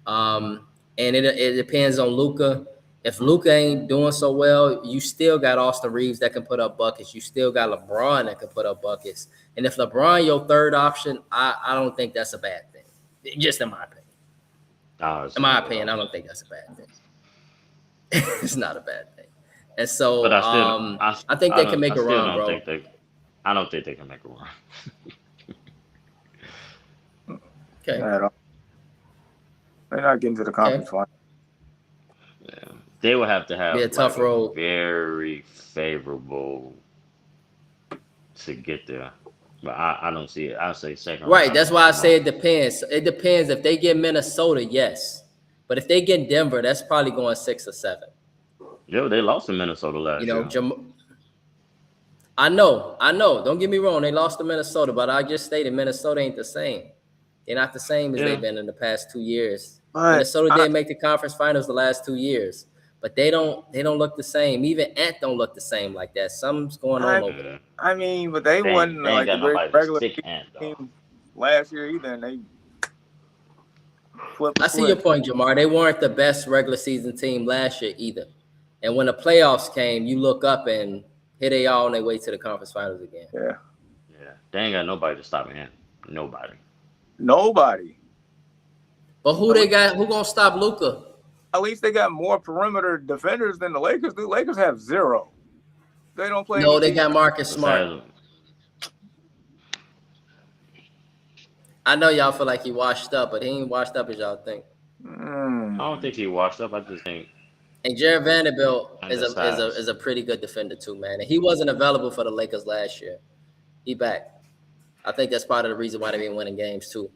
And it depends on Luka. If Luka ain't doing so well, you still got Austin Reeves that can put up buckets. You still got LeBron that can put up buckets. And if LeBron your third option, I don't think that's a bad thing. Just in my opinion. In my opinion, I don't think that's a bad thing. It's not a bad thing. And so But I think they can make a run, bro. I don't think they can make a run. Okay. They're not getting to the conference final. Yeah. They will have to have a tough road. Very favorable to get there. But I don't see it. I'll say second round. Right. That's why I say it depends. It depends. If they get Minnesota, yes. But if they get Denver, that's probably going 6 or 7. Yo, they lost to Minnesota last year. I know. Don't get me wrong. They lost to Minnesota, but I just stated Minnesota ain't the same. They're not the same as they've been in the past 2 years. Minnesota didn't make the conference finals the last 2 years, but they don't look the same. Even Ant don't look the same like that. Something's going on over there. I mean, but they won like the regular team last year either, and they flipped. I see your point, Jamar. They weren't the best regular season team last year either. And when the playoffs came, you look up and here they are on their way to the conference finals again. Yeah. They ain't got nobody to stop Ant. Nobody. But who they got? Who gonna stop Luka? At least they got more perimeter defenders than the Lakers do. Lakers have 0. They don't play. No, they got Marcus Smart. I know y'all feel like he washed up, but he ain't washed up as y'all think. I don't think he washed up. I just think. And Jared Vanderbilt is a pretty good defender too, man. And he wasn't available for the Lakers last year. He back. I think that's part of the reason why they've been winning games too.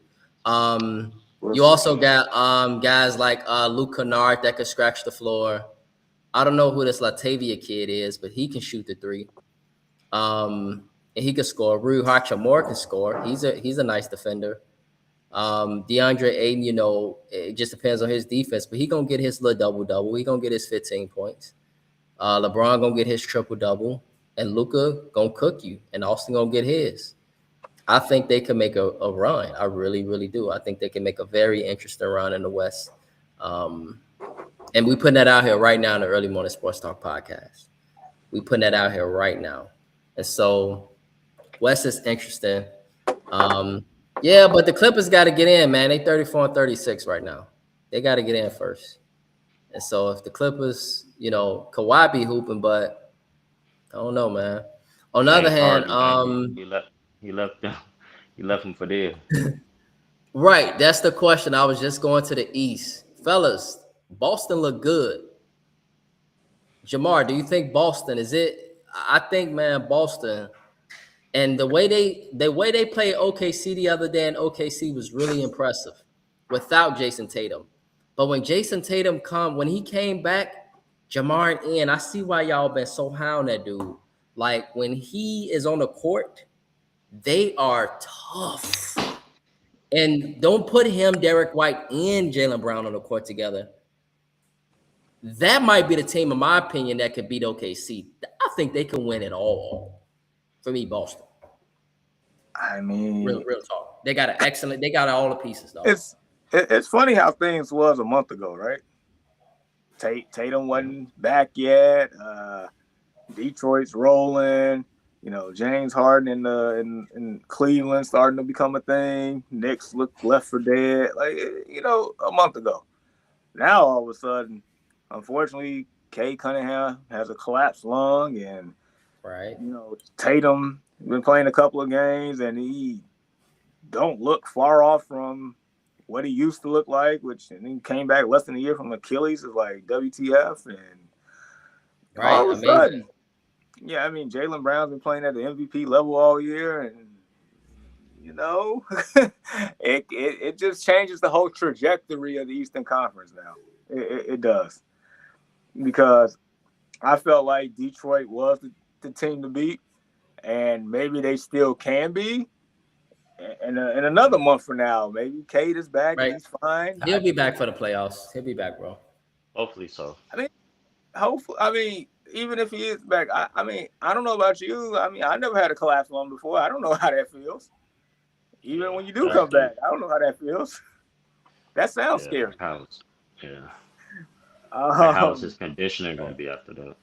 You also got guys like Luke Kennard that could scratch the floor. I don't know who this Latavia kid is, but he can shoot the 3. And he can score. Rui Hachimura can score. He's a nice defender. DeAndre Ayton, it just depends on his defense, but he gonna get his little double-double. He gonna get his 15 points. LeBron gonna get his triple-double, and Luka gonna cook you, and Austin gonna get his. I think they can make a run. I really, really do. I think they can make a very interesting run in the West. And we putting that out here right now in the Early Morning Sports Talk podcast. We putting that out here right now. And so West is interesting. Yeah, but the Clippers got to get in, man. They 34-36 right now. They got to get in first. And so if the Clippers, Kawhi be hooping, but I don't know, man. On the other hand, he left him for dead. Right, that's the question. I was just going to the East. Fellas, Boston look good. Jamar, do you think Boston is it? I think, man, Boston. And the way they played OKC the other day, and OKC was really impressive without Jason Tatum. But when Jason Tatum when he came back, Jamar and Ian, I see why y'all been so high on that dude. Like when he is on the court, they are tough. And don't put him, Derek White, and Jaylen Brown on the court together. That might be the team, in my opinion, that could beat OKC. I think they can win it all. For me, Boston. I mean, real talk. They got all the pieces, though. It's funny how things was a month ago, right? Tatum wasn't back yet. Detroit's rolling. James Harden in Cleveland starting to become a thing. Knicks look left for dead, a month ago. Now all of a sudden, unfortunately, Cade Cunningham has a collapsed lung, and Right. Tatum been playing a couple of games, and he don't look far off from what he used to look like, and he came back less than a year from Achilles. Is like WTF, and Right. all of a sudden. Yeah, I mean, Jaylen Brown's been playing at the MVP level all year, and it just changes the whole trajectory of the Eastern Conference now. It does, because I felt like Detroit was the team to beat, and maybe they still can be. And in another month from now, maybe Cade is back and he's fine. He'll be back for the playoffs. He'll be back, bro. Hopefully so. I mean, hopefully. I mean, even if he is back, I don't know about you. I mean, I never had a collapse lung before. I don't know how that feels. Even when you do come back, I don't know how that feels. That sounds scary. How is his conditioning going to be after that?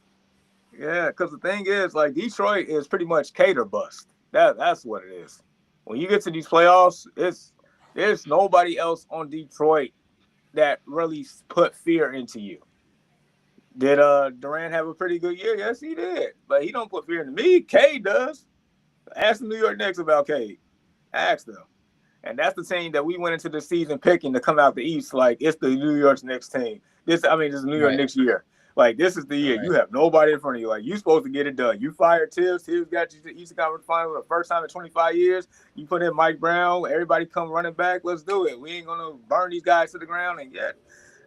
Yeah, because the thing is, like, Detroit is pretty much Cade or bust. That's what it is. When you get to these playoffs, there's nobody else on Detroit that really put fear into you. Did Durant have a pretty good year? Yes, he did. But he don't put fear into me. Cade does. Ask the New York Knicks about Cade. Ask them. And that's the team that we went into the season picking to come out the East. Like, it's the New York Knicks team. This is New York Knicks year. Like, this is the year. Right. You have nobody in front of you. Like, you're supposed to get it done. You fired Tibbs. Tibbs got you to the Eastern Conference Final for the first time in 25 years. You put in Mike Brown. Everybody come running back. Let's do it. We ain't going to burn these guys to the ground. And yet,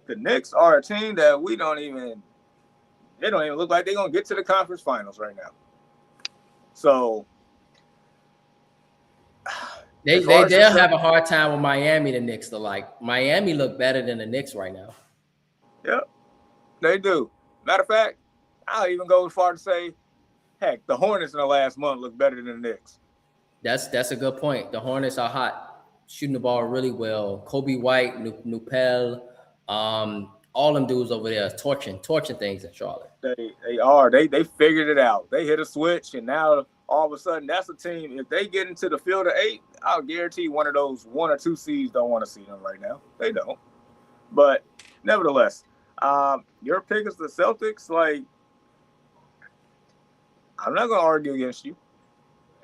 the Knicks are a team that they don't even look like they're going to get to the conference finals right now. So, they'll have a hard time with Miami, the Knicks. Miami look better than the Knicks right now. Yep, they do. Matter of fact, I'll even go as far to say, heck, the Hornets in the last month look better than the Knicks. That's a good point. The Hornets are hot, shooting the ball really well. Kobe White, Nupel, all them dudes over there torching things in Charlotte. They are. They figured it out. They hit a switch, and now all of a sudden, that's a team. If they get into the field of 8, I'll guarantee one of those 1 or 2 seeds don't want to see them right now. They don't. But nevertheless, your pick is the Celtics. Like, I'm not going to argue against you,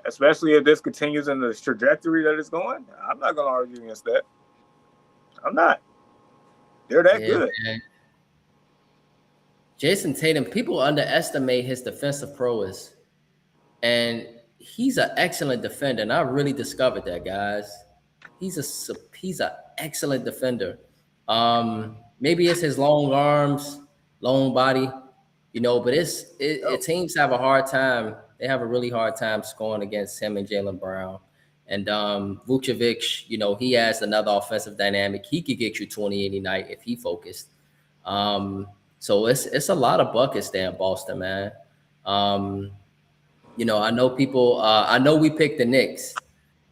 especially if this continues in the trajectory that it's going. I'm not going to argue against that. I'm not. They're that good. Man. Jason Tatum, people underestimate his defensive prowess. And he's an excellent defender, and I really discovered that, guys. He's an excellent defender. Maybe it's his long arms, long body, but teams have a hard time. They have a really hard time scoring against him and Jaylen Brown. And Vucevic, he has another offensive dynamic. He could get you 20 any night if he focused. So it's a lot of buckets there in Boston, man. I know people. I know we picked the Knicks,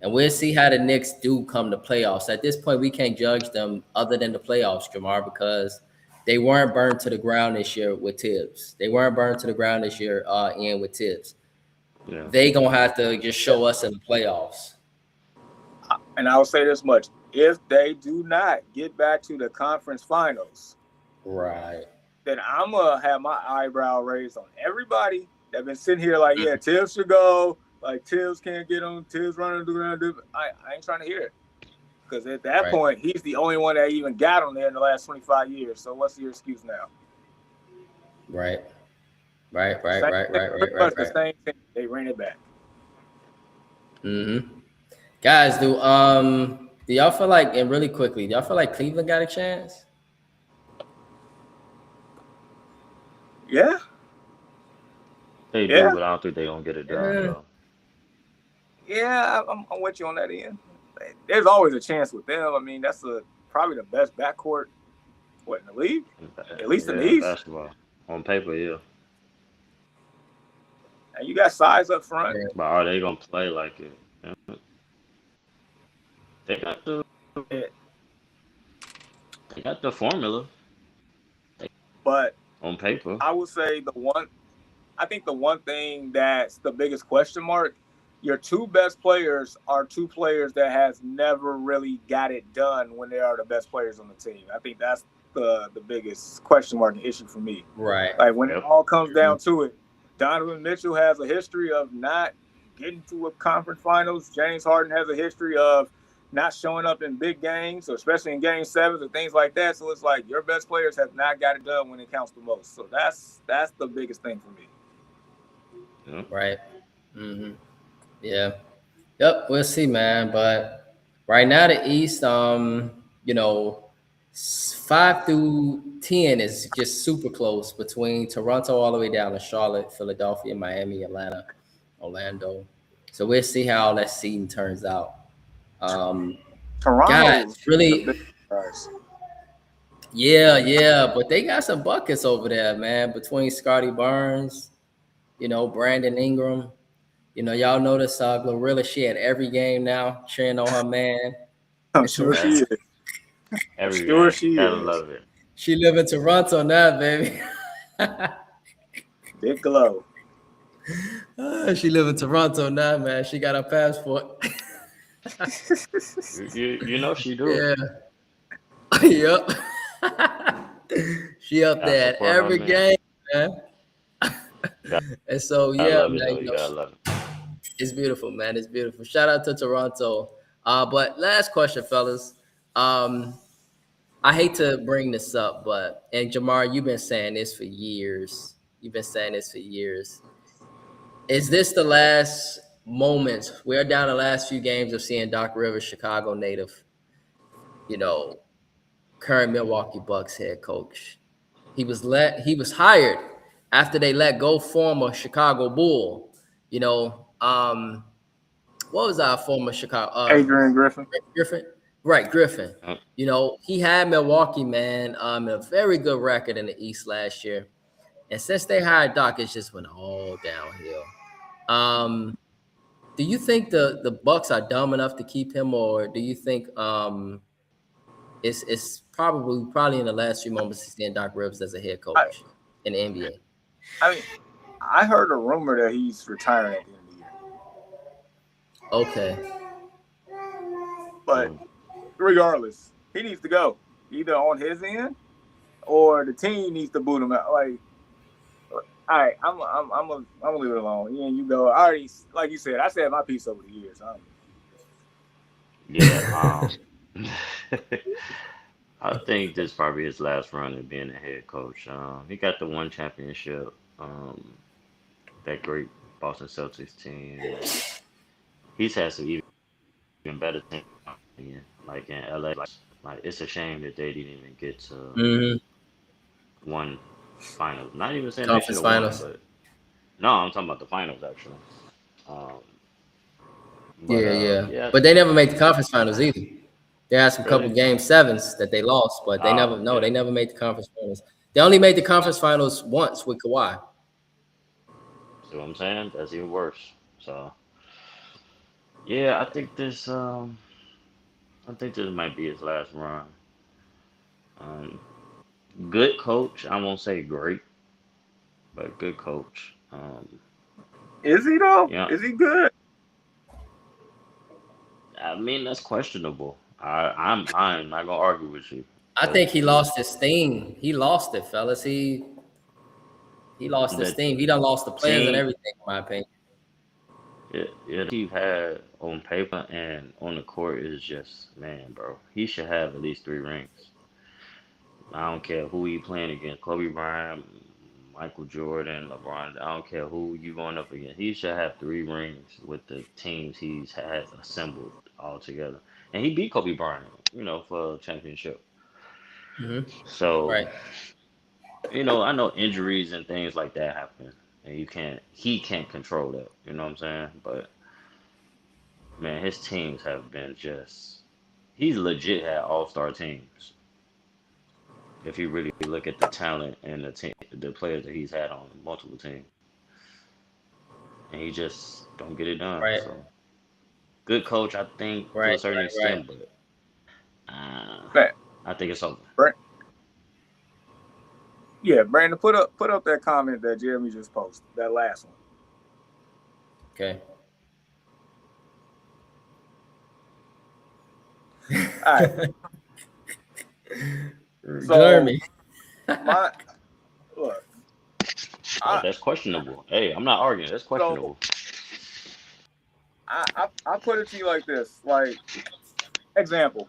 and we'll see how the Knicks do come to playoffs. At this point, we can't judge them other than the playoffs, Jamar, because they weren't burned to the ground this year with Tibbs. They weren't burned to the ground this year, Ian, with Tibbs. Yeah. They gonna have to just show us in the playoffs. And I will say this much: if they do not get back to the conference finals, right, then I'm gonna have my eyebrow raised on everybody. They've been sitting here like, yeah, Tibbs should go. Like, Tibbs can't get him. Tibbs running the ground. I ain't trying to hear it. Because at that point, he's the only one that even got him there in the last 25 years. So what's your excuse now? Right. The same thing. They ran it back. Mm-hmm. Guys, do y'all feel like, and really quickly, do y'all feel like Cleveland got a chance? Yeah. They do, but I don't think they're going to get it done, though. Yeah, I'm with you on that end. There's always a chance with them. I mean, that's probably the best backcourt, in the league? At least in the East. Basketball. On paper, yeah. And you got size up front. But are they going to play like it? Yeah. They got the formula. But on paper, I would say the I think the one thing that's the biggest question mark, your two best players are two players that has never really got it done when they are the best players on the team. I think that's the biggest question mark and issue for me. Right. Like when it Yep. all comes down to it, Donovan Mitchell has a history of not getting to a conference finals. James Harden has a history of not showing up in big games, especially in game sevens and things like that. So it's like your best players have not got it done when it counts the most. So that's the biggest thing for me. Yep. Right. Mm-hmm. Yeah. Yep. We'll see, man. But right now, the East, 5 through 10 is just super close between Toronto all the way down to Charlotte, Philadelphia, Miami, Atlanta, Orlando. So we'll see how that season turns out. Guys, Toronto's the really, big guys. yeah, but they got some buckets over there, man. Between Scotty Barnes, Brandon Ingram. Y'all notice Glorilla, she had every game now cheering on her man. I'm in sure Toronto. she is. Every Sure game. she Gotta is. love it. She live in Toronto now, baby. Big glow. She live in Toronto now, man. She got her passport. You know she do. Yeah. Yep. She up Gotta there at support her every man. game, man. And so, I yeah, love it man, though. You gotta love it. it's beautiful, man. It's beautiful. Shout out to Toronto. But last question, fellas. I hate to bring this up, and Jamar, you've been saying this for years. Is this the last moments? We're down the last few games of seeing Doc Rivers, Chicago native, current Milwaukee Bucks head coach. He was hired after they let go former Chicago Bull. What was our former Chicago? Adrian Griffin. Griffin. Right, Griffin. Yep. He had Milwaukee, man, a very good record in the East last year. And since they hired Doc, it's just went all downhill. Do you think the Bucks are dumb enough to keep him, or do you think it's probably in the last few moments he's seeing Doc Rivers as a head coach in the NBA? I mean, I heard a rumor that he's retiring at the end of the year. Okay. But regardless, he needs to go either on his end or the team needs to boot him out. Like, all right, I'm gonna leave it alone. You go. I already, like you said, I said my piece over the years. Yeah. I think this probably his last run of being a head coach. He got the one championship. That great Boston Celtics team. He's had some even better teams. Like in LA, like it's a shame that they didn't even get to one finals. Not even saying they should Conference have won, finals. but no, I'm talking about the finals actually. Yeah. But they never made the conference finals either. They had some couple Really? game sevens that they lost, but they Yeah. never made the conference finals. They only made the conference finals once with Kawhi. See what I'm saying? That's even worse. So yeah, I think this might be his last run. Good coach. I won't say great, but good coach. Is he though? Yeah. Is he good? I mean that's questionable. I'm not gonna argue with you. I think he lost his steam. He lost it, fellas. He lost his The steam. He done lost the players and team, everything, in my opinion. the team had on paper and on the court is just man, bro. He should have at least 3 rings. I don't care who he playing against, Kobe Bryant, Michael Jordan, LeBron. I don't care who you going up against. He should have 3 rings with the teams he's has assembled all together. And he beat Kobe Bryant, for a championship. So, Right. I know injuries and things like that happen, and he can't control that. You know what I'm saying? But man, his teams have been he's legit had all-star teams. If you really look at the talent and the players that he's had on multiple teams, and he just don't get it done. Right. So good coach, I think to a Right. certain Right. extent, but Man, I think it's over. Yeah, Brandon, put up that comment that Jeremy just posted, that last one. Okay. All right. So, Jeremy. Look. That's questionable. Hey, I'm not arguing. That's questionable. So, I put it to you like this. Like, example,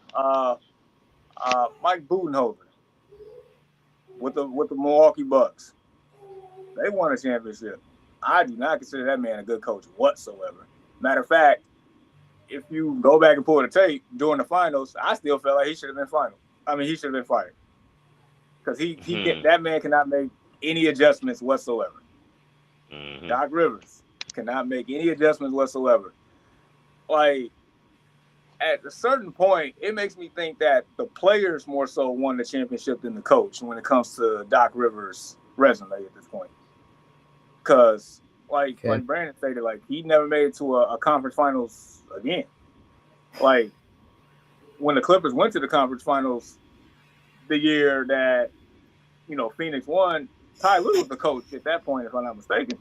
Mike Budenholzer with the Milwaukee Bucks. They won a championship. I do not consider that man a good coach whatsoever. Matter of fact, if you go back and pull the tape during the finals, I still felt like he should have been he should have been fired because that man cannot make any adjustments whatsoever. Mm-hmm. Doc Rivers cannot make any adjustments whatsoever. Like, at a certain point, it makes me think that the players more so won the championship than the coach when it comes to Doc Rivers' resume at this point. Because, like Brandon stated, like, he never made it to a conference finals again. Like, when the Clippers went to the conference finals the year that, Phoenix won, Ty Lue was the coach at that point, if I'm not mistaken.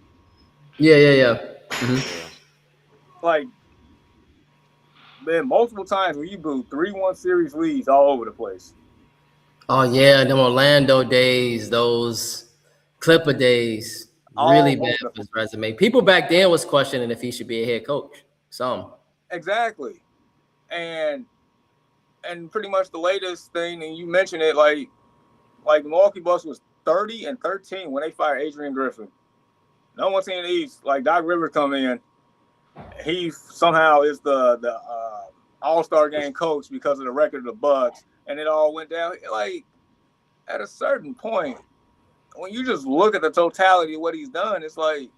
Yeah. Mm-hmm. Like, man, multiple times where you blew 3-1 series leads all over the place. Oh yeah, them Orlando days, those Clipper days, really bad for his resume. People back then was questioning if he should be a head coach. Some. Exactly. And pretty much the latest thing, and you mentioned it, like the Milwaukee Bucks was 30-13 when they fired Adrian Griffin. No one team in the East, like Doc Rivers come in, he somehow is the All-Star game coach because of the record of the Bucks, and it all went down. Like, at a certain point, when you just look at the totality of what he's done, it's like,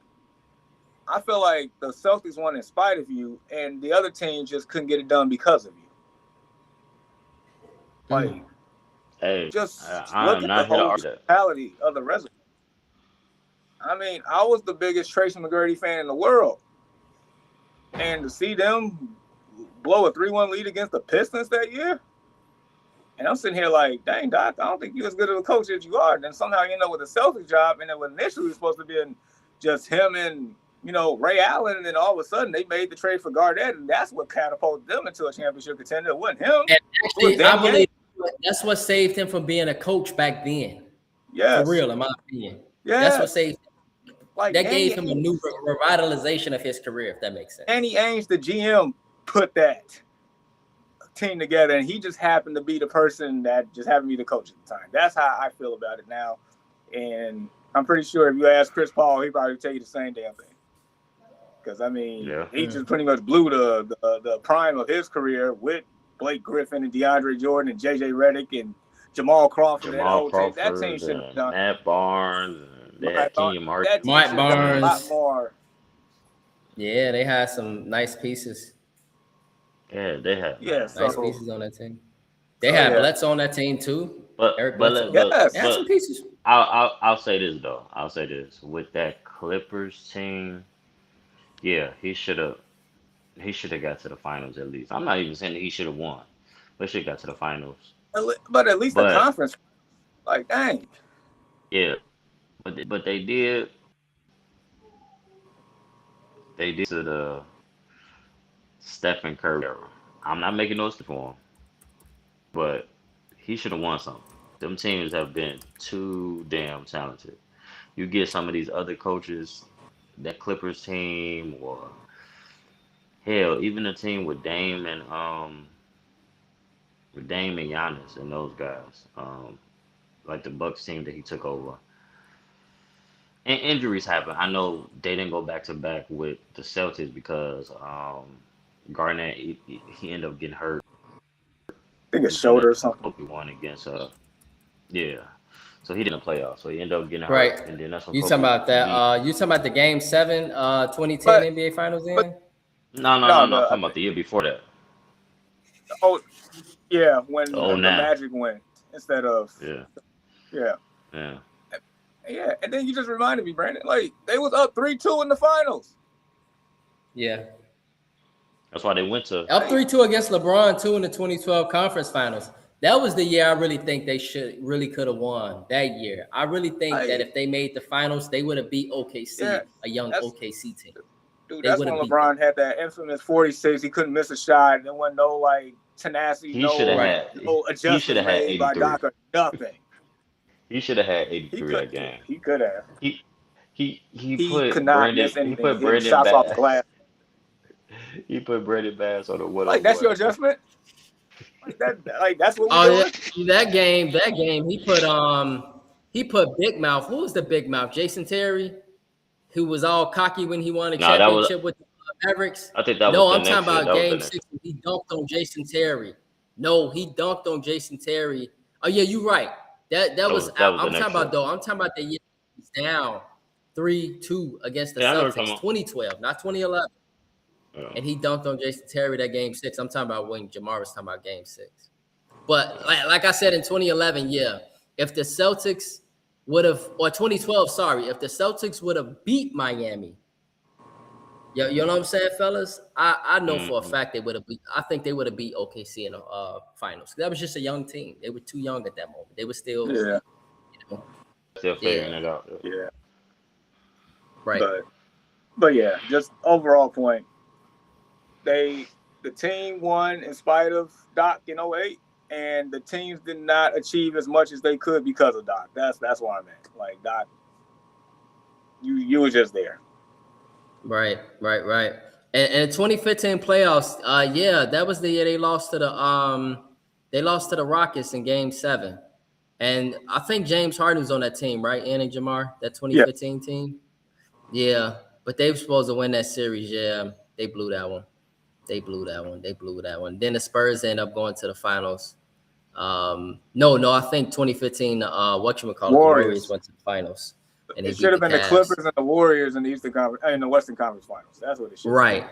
I feel like the Celtics won in spite of you, and the other team just couldn't get it done because of you. Like, just look at the whole totality of the resume. I mean, I was the biggest Tracy McGrady fan in the world. And to see them blow a 3-1 lead against the Pistons that year, and I'm sitting here like, dang, Doc, I don't think you're as good of a coach as you are. And then somehow you end up with a Celtics job, and it was initially supposed to be just him and, Ray Allen, and then all of a sudden they made the trade for Garnett, and that's what catapulted them into a championship contender. It wasn't him. And actually, I believe that's what saved him from being a coach back then. Yeah, for real, in my opinion. Yeah, that's what saved him. Like, that gave him a new revitalization of his career, if that makes sense. Danny Ainge, the GM, put that team together, and he just happened to be the person that just happened to be the coach at the time. That's how I feel about it now. And I'm pretty sure if you ask Chris Paul, he'd probably tell you the same damn thing. Because, I mean, he just pretty much blew the prime of his career with Blake Griffin and DeAndre Jordan and J.J. Redick and Jamal Crawford. That team should have done. Matt Barnes. They had Kenyon Martin. Mike Barnes. A lot more. Yeah, they had some nice pieces. Yeah, they had nice pieces on that team. They had Bledsoe on that team too. But they had some pieces. I'll say this though. I'll say this with that Clippers team. Yeah, he should have got to the finals at least. I'm not even saying that he should have won, but he should have got to the finals. But at least the conference, like, dang. Yeah. But they did to the Stephen Curry era. I'm not making those for him, but he should have won something. Them teams have been too damn talented. You get some of these other coaches, that Clippers team, or hell, even a team with Dame and Giannis and those guys, like the Bucks team that he took over. And injuries happen. I know they didn't go back to back with the Celtics because Garnett he ended up getting hurt. I think his shoulder or something. Kobe won against yeah. So he didn't play off. So he ended up getting hurt. Right. And then that's what you talking about that? You talking about the Game 7, 2010 NBA Finals? No. I'm talking about the year before that. Oh, yeah, when the Magic went instead of Yeah. Yeah, and then you just reminded me, Brandon, like, they was up 3-2 in the finals. Yeah. That's why they went to up 3-2 against LeBron too in the 2012 conference finals. That was the year I really think they could have won that year. I really think that if they made the finals, they would have beat OKC, a young OKC team. Dude, that's when LeBron had that infamous 46. He couldn't miss a shot. There wasn't no like tenacity, no adjustment made by Doc or nothing. He should have had 83 that game. He could have. He could not miss anything. He put Brandon shots off the glass. He put Brandon Bass on the one. Like that's your adjustment. Like that's what we're doing. That game, he put Big Mouth. Who was the Big Mouth? Jason Terry, who was all cocky when he won a championship with the Mavericks. I think that was I'm talking about Game 6. He dunked on Jason Terry. No, he dunked on Jason Terry. Oh yeah, you're right. That was I'm talking about the year he's down 3-2 against the Celtics, 2012, not 2011. And he dunked on Jason Terry that Game 6. I'm talking about when Jamar was talking about Game 6. But like I said in 2011, if the Celtics would have, or 2012, if the Celtics would have beat Miami, you know what I'm saying, fellas? I know for a fact they would have beat. I think they would have beat OKC in the finals. That was just a young team. They were too young at that moment. They were still, still figuring it out. Yeah. Right. But yeah, just overall point. The team won in spite of Doc in 08, and the teams did not achieve as much as they could because of Doc. That's what I meant. Like Doc, you were just there. Right. And 2015 playoffs, that was the year they lost to the Rockets in Game 7. And I think James Harden was on that team, right? Ann and Jamar, that 2015 team. Yeah, but they were supposed to win that series. Yeah, they blew that one. Then the Spurs end up going to the finals. No, I think 2015. The Warriors went to the finals. And it should have been the Clippers and the Warriors in the Eastern Conference, in the Western Conference Finals. That's what it should. Right.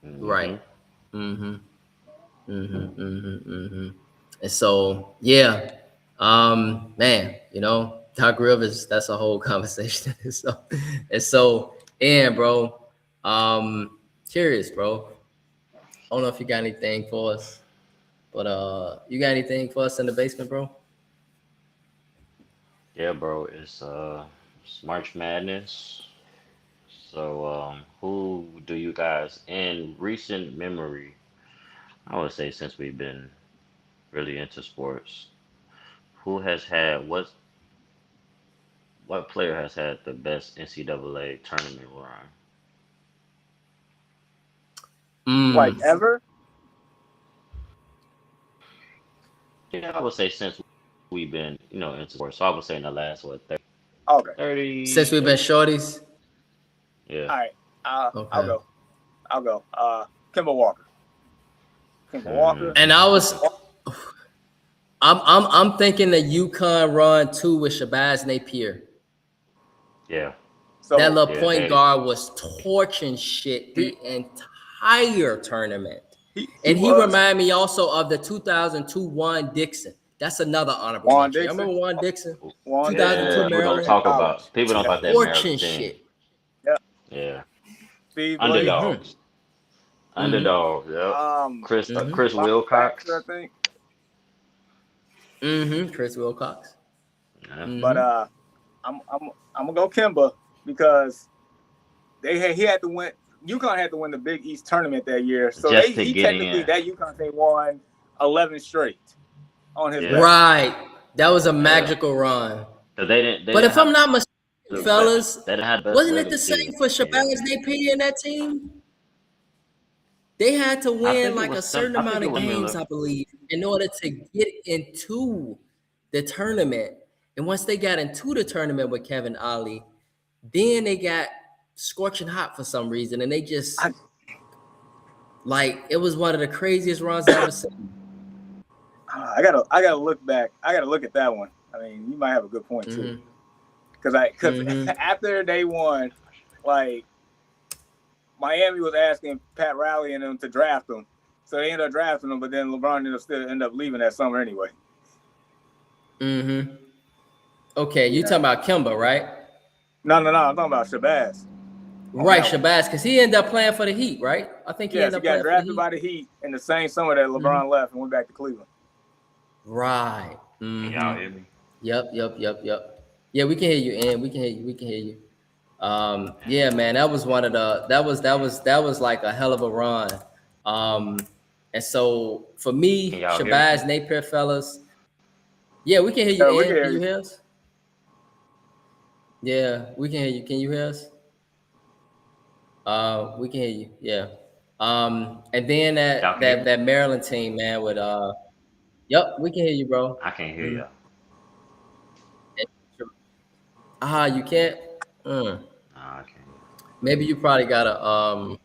Mm-hmm. And so, man, Doc Rivers. That's a whole conversation. And bro, curious, bro. I don't know if you got anything for us, but you got anything for us in the basement, bro? Yeah, bro. It's March Madness. So, who do you guys, in recent memory, I would say since we've been really into sports, who has had what player has had the best NCAA tournament run? Like ever? Yeah, I would say since we've been, into sports. So I would say in the last 30. Since we've been shorties. Yeah. All right. I'll go. Kemba Walker. And I'm thinking the UConn run too with Shabazz Napier. Yeah. So, that little point guard was torching shit the entire tournament. He reminded me also of the 2002 Juan Dixon. That's another honorable mention. You remember Juan Dixon? 2002 Maryland. People don't talk about that torching shit. Yeah. Underdogs. Underdog. Yeah. Chris Wilcox. I think. Chris Wilcox. But I'm gonna go Kemba because he had to win. UConn had to win the Big East tournament that year, so that UConn team won 11 straight on his back. Right. That was a magical run. So they didn't. But if I'm not mistaken, fellas, wasn't it the same for team. Shabazz Napier and that team? They had to win like a certain amount of games, I believe, in order to get into the tournament. And once they got into the tournament with Kevin Ollie, then they got scorching hot for some reason, and they just it was one of the craziest runs I've ever seen. I gotta look back. I gotta look at that one. I mean, you might have a good point too, because after they won, Miami was asking Pat Riley and them to draft them, so they ended up drafting them. But then LeBron ended up leaving that summer anyway. Okay, you talking about Kemba, right? No, I'm talking about Shabazz. Right, Shabazz, because he ended up playing for the Heat, right? I think he ended up got drafted by the Heat in the same summer that LeBron left and went back to Cleveland. Right. Can y'all hear me? Yep. Yeah, we can hear you, and we can hear you. Yeah, man, that was one of the that was like a hell of a run. And so for me, Can y'all hear me? Shabazz Napier, fellas. Yeah, we can hear you, Yeah, we and can hear can you you. hear us? Yeah, we can hear you. Can you hear us? We can hear you. Yeah. And then Y'all can hear me? that Maryland team, man, with yep, we can hear you, bro. I can't hear y'all. You can't. Mm. Nah, I can't. Maybe you probably gotta I'll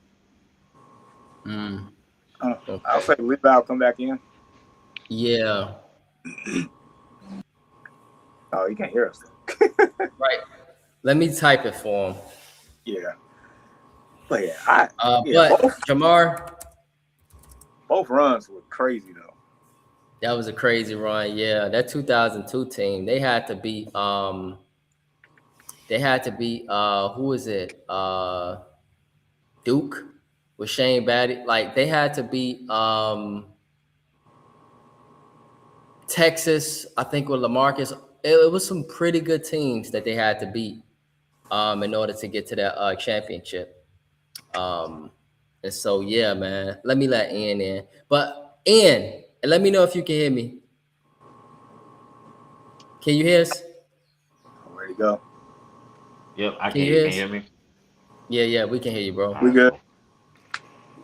okay. say leave out, come back in. Yeah. Oh, you can't hear us. Right. Let me type it for him. Yeah. But yeah, But Jamar, both runs were crazy though. that was a crazy run. Yeah, that 2002 team, they had to beat who is it? Duke with Shane Batty. Like they had to beat Texas, I think with LaMarcus. It was some pretty good teams that they had to beat in order to get to that championship. And so yeah, man. Let me let Ian in. But Ian, and let me know if you can hear me. Can you hear us? I'm ready to go. Yep, I Can can you hear you. hear Can you us? hear me? Yeah, we can hear you, bro. We good.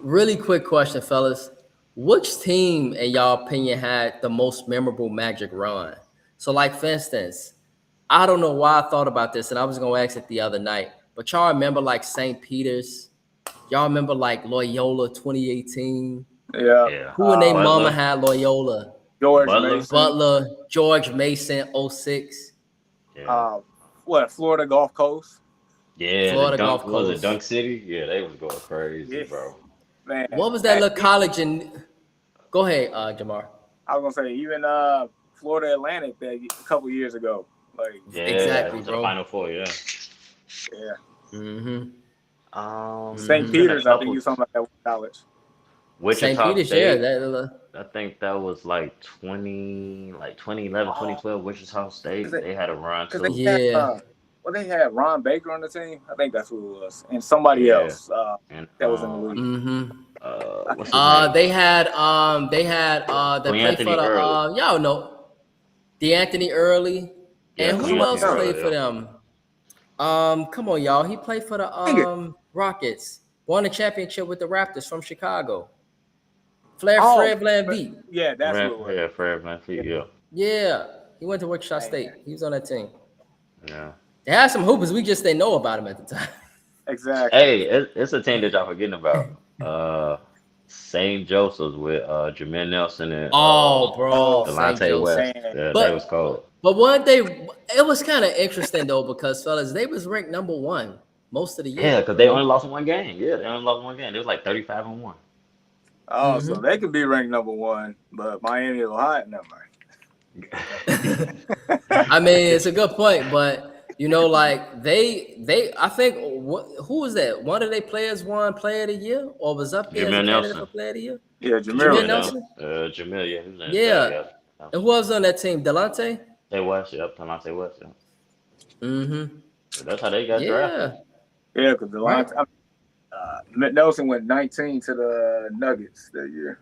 Really quick question, fellas. Which team, in y'all opinion, had the most memorable Magic run? So, like, for instance, I don't know why I thought about this, and I was going to ask it the other night, but y'all remember, like, St. Peter's? Y'all remember, like, Loyola 2018? Yeah. Yeah. Who in their Butler. mama had Loyola? George Butler. Mason. Butler, George Mason, 06. Yeah. Florida Gulf Coast. Yeah, Florida the Gulf Dunk was it Coast. Dunk City? Yeah, they was going crazy, Yeah. bro. Man. What was that little college in? Go ahead, Jamar. I was gonna say even Florida Atlantic that a couple years ago. Like Yeah, Exactly, to the bro. Final Four. Yeah. yeah. Mm-hmm. St. It's been a Peter's, I think couple. you talking about that college. St. Wichita Peter's, yeah. State. I think that was like 2011, 2012. Wichita State. They had a run Because too. they had Yeah. they had Ron Baker on the team. I think that's who it was, and somebody Yeah. else And that was in the league. what's his name? They had that played for Anthony the Early. y'all know DeAnthony Early. Yeah, And who Anthony else Early. played for them? Come on, y'all. He played for the Dang it. Rockets. Won a championship with the Raptors from Chicago. Fred VanVleet. Yeah, that's who it was. Yeah, Fred VanVleet. Yeah. Yeah. He went to Wichita State. He was on that team. Yeah. They had some hoopers. We just didn't know about him at the time. Exactly. Hey, it's a team that y'all forgetting about. St. Joseph's with Jameer Nelson and Bro. St. Delonte Joseph. West. Man. Yeah, But- they was cold. But one day, it was kind of interesting though, because fellas, they was ranked number 1 most of the year. Yeah, because they only lost one game. Yeah, they only lost one game. They was like 35-1. Oh, so they could be ranked number 1, but Miami, Ohio, never mind. I mean, it's a good point, but you know, like they, I think who was that? One of their players won Player of the Year, or was up there as a Jameer candidate Nelson. for Player of the Year. Yeah, Jameer Nelson. Jameer, yeah, he was in his Yeah. bag, yeah. And who was on that team? Delonte. They West, yep, Delonte West. Yeah. Mm-hmm. So that's how they got drafted. Yeah, because Nelson went 19 to the Nuggets that year.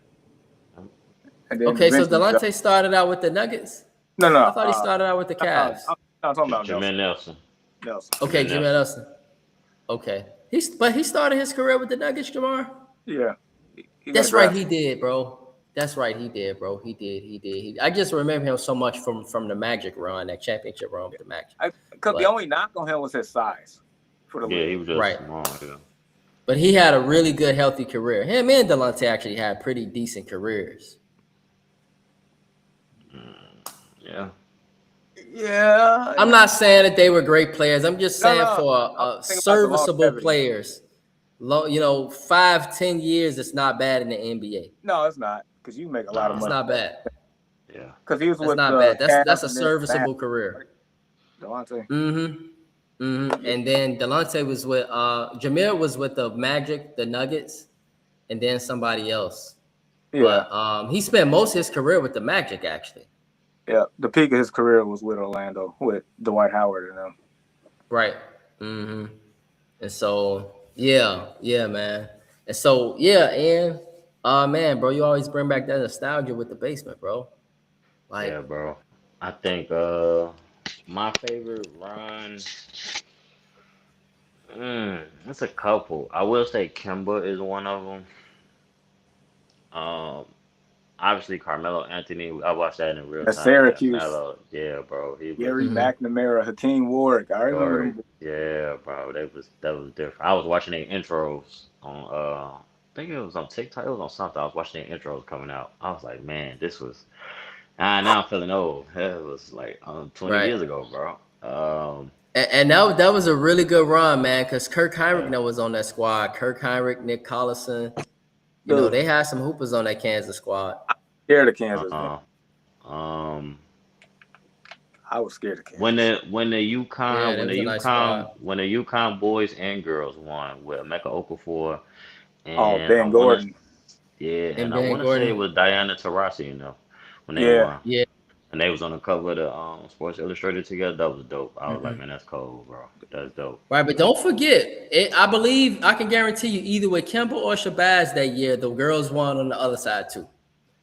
And then Okay, so eventually- Delonte started out with the Nuggets. No. I thought he started out with the Cavs. I'm talking about Jameer Nelson. Nelson. Okay, Jameer Jameer Nelson. Okay, but he started his career with the Nuggets, Jamar. Yeah. He That's got right, drafted. he did, bro. That's right, he did, bro. He did. I just remember him so much from the Magic run, that championship run with the Magic. Because the only knock on him was his size for the Yeah, league. he was just Right. small. Yeah. But he had a really good, healthy career. Him and Delonte actually had pretty decent careers. Yeah. Yeah. I'm not saying that they were great players. I'm just saying No. for I'm thinking about the serviceable longevity. players. 5-10 years, it's not bad in the NBA. No, it's not. Because you make a lot of It's money. not bad. Yeah. Because he was That's with not the bad. That's a Cavs and then serviceable career. Delonte. And then Delonte was with Jameer was with the Magic, the Nuggets, and then somebody else. Yeah. But he spent most of his career with the Magic, actually. Yeah, the peak of his career was with Orlando, with Dwight Howard and them. Right. Mm-hmm. And so, yeah, man. And so, yeah, and man, bro, you always bring back that nostalgia with the basement, bro. Like, Yeah, bro. I think my favorite run. It's a couple. I will say Kimba is one of them. Um, Obviously Carmelo Anthony. I watched that in real At time. Syracuse, Melo, yeah, bro. He was Gary mhm. McNamara, Hakeem Warwick. I remember Corey. them. Yeah, bro. That was different. I was watching their intros on I think it was on TikTok. It was on something. I was watching their intros coming out. I was like, man, this was. Now I'm feeling old. It was like 20 Right. years ago, bro. And that was a really good run, man, because Kirk Heinrich Yeah. that was on that squad. Kirk Heinrich, Nick Collison. You know, Dude, they had some hoopers on that Kansas squad. scared of Kansas, man. Um, I was scared of Kansas. when the Yeah, that was a nice squad. when the UConn boys and girls won with Emeka Okafor Oh, and Ben Gordon. And I Ben want to say it Gordon. was Diana Taurasi, when they Yeah. won. Yeah. And they was on the cover of the Sports Illustrated together. That was dope. I was like, man, that's cool, bro. That's dope. Right, but don't forget, I believe I can guarantee you either with Kemba or Shabazz that year, the girls won on the other side too.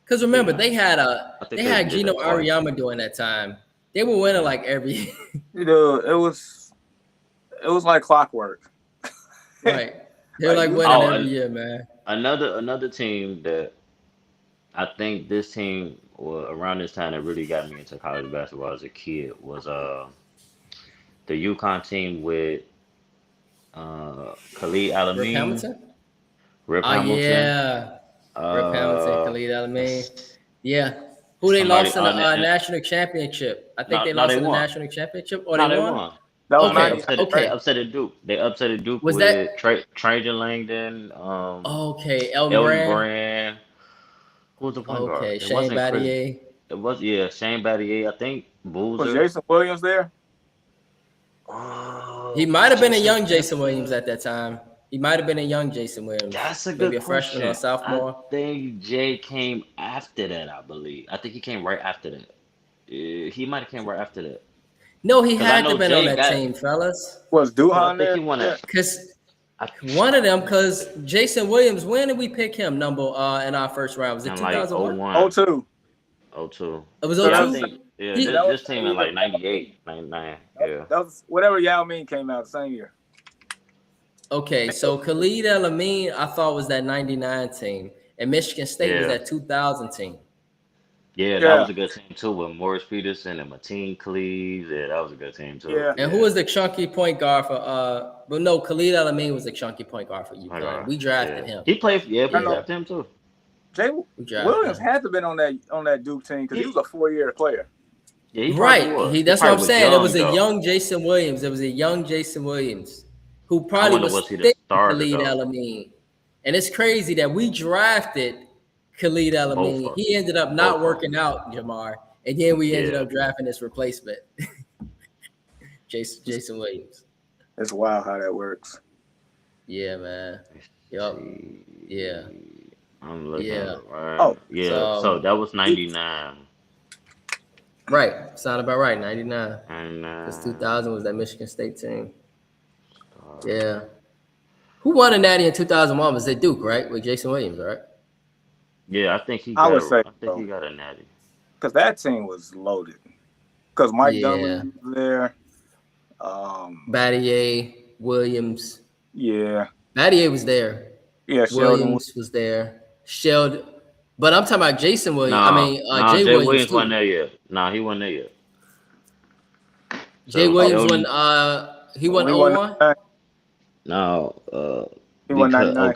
Because remember, Yeah. they had I think they had did Gino that twice. Auriemma during that time. They were winning like every Dude, it was like clockwork. right. They're like Like, winning Oh, every and year, man. another team that I think this team around this time that really got me into college basketball as a kid was the UConn team with Khalid Rip Alameen, Hamilton? Rip Oh Hamilton, yeah. Rip Hamilton, uh, Khalid Alameen. Yeah. Who they somebody lost in the on it. national championship. I think they No, lost they in the won. national championship or No, they they won? won. That was No, they Okay, 99. they okay. upset Duke. They upset Duke Was with that Trajan Langdon, okay, Elton Elton Brand? Brand. Who was the point guard? Okay, It Shane wasn't Chris. Battier. It was Shane Battier. I think Was Boozer. Jason Williams there? He Oh, might have been a Jason young Jason Williams at that time. He might have been a young Jason Williams, That's a maybe good a freshman or a question. I sophomore. think Jay came after that, I believe. I think he came right after that. He might have came right after that. No, he Because I had to know have been on Jay that got, team, fellas. Was because I Duhan think he there? won Yeah. it. Cause I one of them, cause Jason Williams, when did we pick him number in our first round? Was it in like 2001? 01, 02. 02. It was Yeah, I 02? think He, That was this team in like 98, 99. Yeah. that was whatever Yao Ming came out the same year. okay, so Khalid El-Amin, I thought was that 99 team. And Michigan State was Yeah. that 2000 team. Yeah, that Yeah. was a good team too with Morris Peterson and Mateen Cleaves. Yeah, that was a good team too. Yeah. And who was the chunky point guard for well no, Khalid El-Amin was the chunky point guard for My UConn. God. We drafted Yeah. him. He played. Yeah, we I know. drafted him too. Jay We drafted Williams him. had to have been on that Duke team because he was a 4-year player. Yeah, he probably Right. was. He that's what probably I'm was saying. It was a though. young Jason Williams. It was a young Jason Williams who I probably wonder was was he the thick with starter Khalid though? El-Amin. And it's crazy that we drafted Khalid Both El-Amin. of He ended up both not of working out, Jamar. And then we ended Yeah. up drafting his replacement, Jason Williams. It's wild how that works. Yeah, man. Yup. Yeah. I'm looking. Yeah. Right. Oh, Yeah. So that was 99. Right. Sound about right. 99. And Because 2000 was that Michigan State team. Yeah. Who won a natty in 2001? Was it Duke, right? With Jason Williams, right? yeah, I think he I got. would say I think so. he got a natty. Because that team was loaded. Because Mike Yeah. Dunleavy was there. Battier, Williams. Yeah. Battier was there. Yeah, Sheldon. Williams was there. Sheldon. But I'm talking about Jason Williams. No, I mean, no, Jay Jay Williams, too. wasn't there yet. No, he wasn't there yet. Jay So Williams Sheldon- won, he won He won 01? 99. No, He won because 99.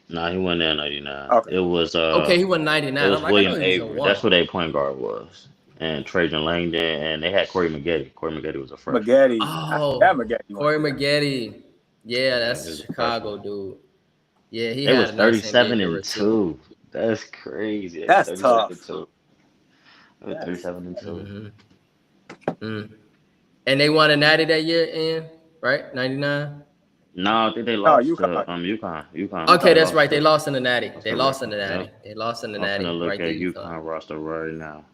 no, he wasn't there in 99. Okay. It was Okay, he won 99. it was I'm like, William I know he was Avery. 01. That's who their point guard was. And Trajan Langdon, and they had Corey Maggette. Corey Maggette was a freshman. Maggette. Oh, Yeah, Maggette. Corey Maggette. Yeah, that's he was a Chicago dude. Yeah, he They had was a nice 37 NBA career, and too. 2. That's crazy. That's 37 tough. and 2. It was 37 and 2. Mhm. And they won a natty that year, in right? 99. No, I think they lost UConn. to UConn. Okay, that's right. to- They lost in the natty. They to- lost in the natty. yeah. They lost in the I'm natty. gonna look Right at there, UConn roster right now.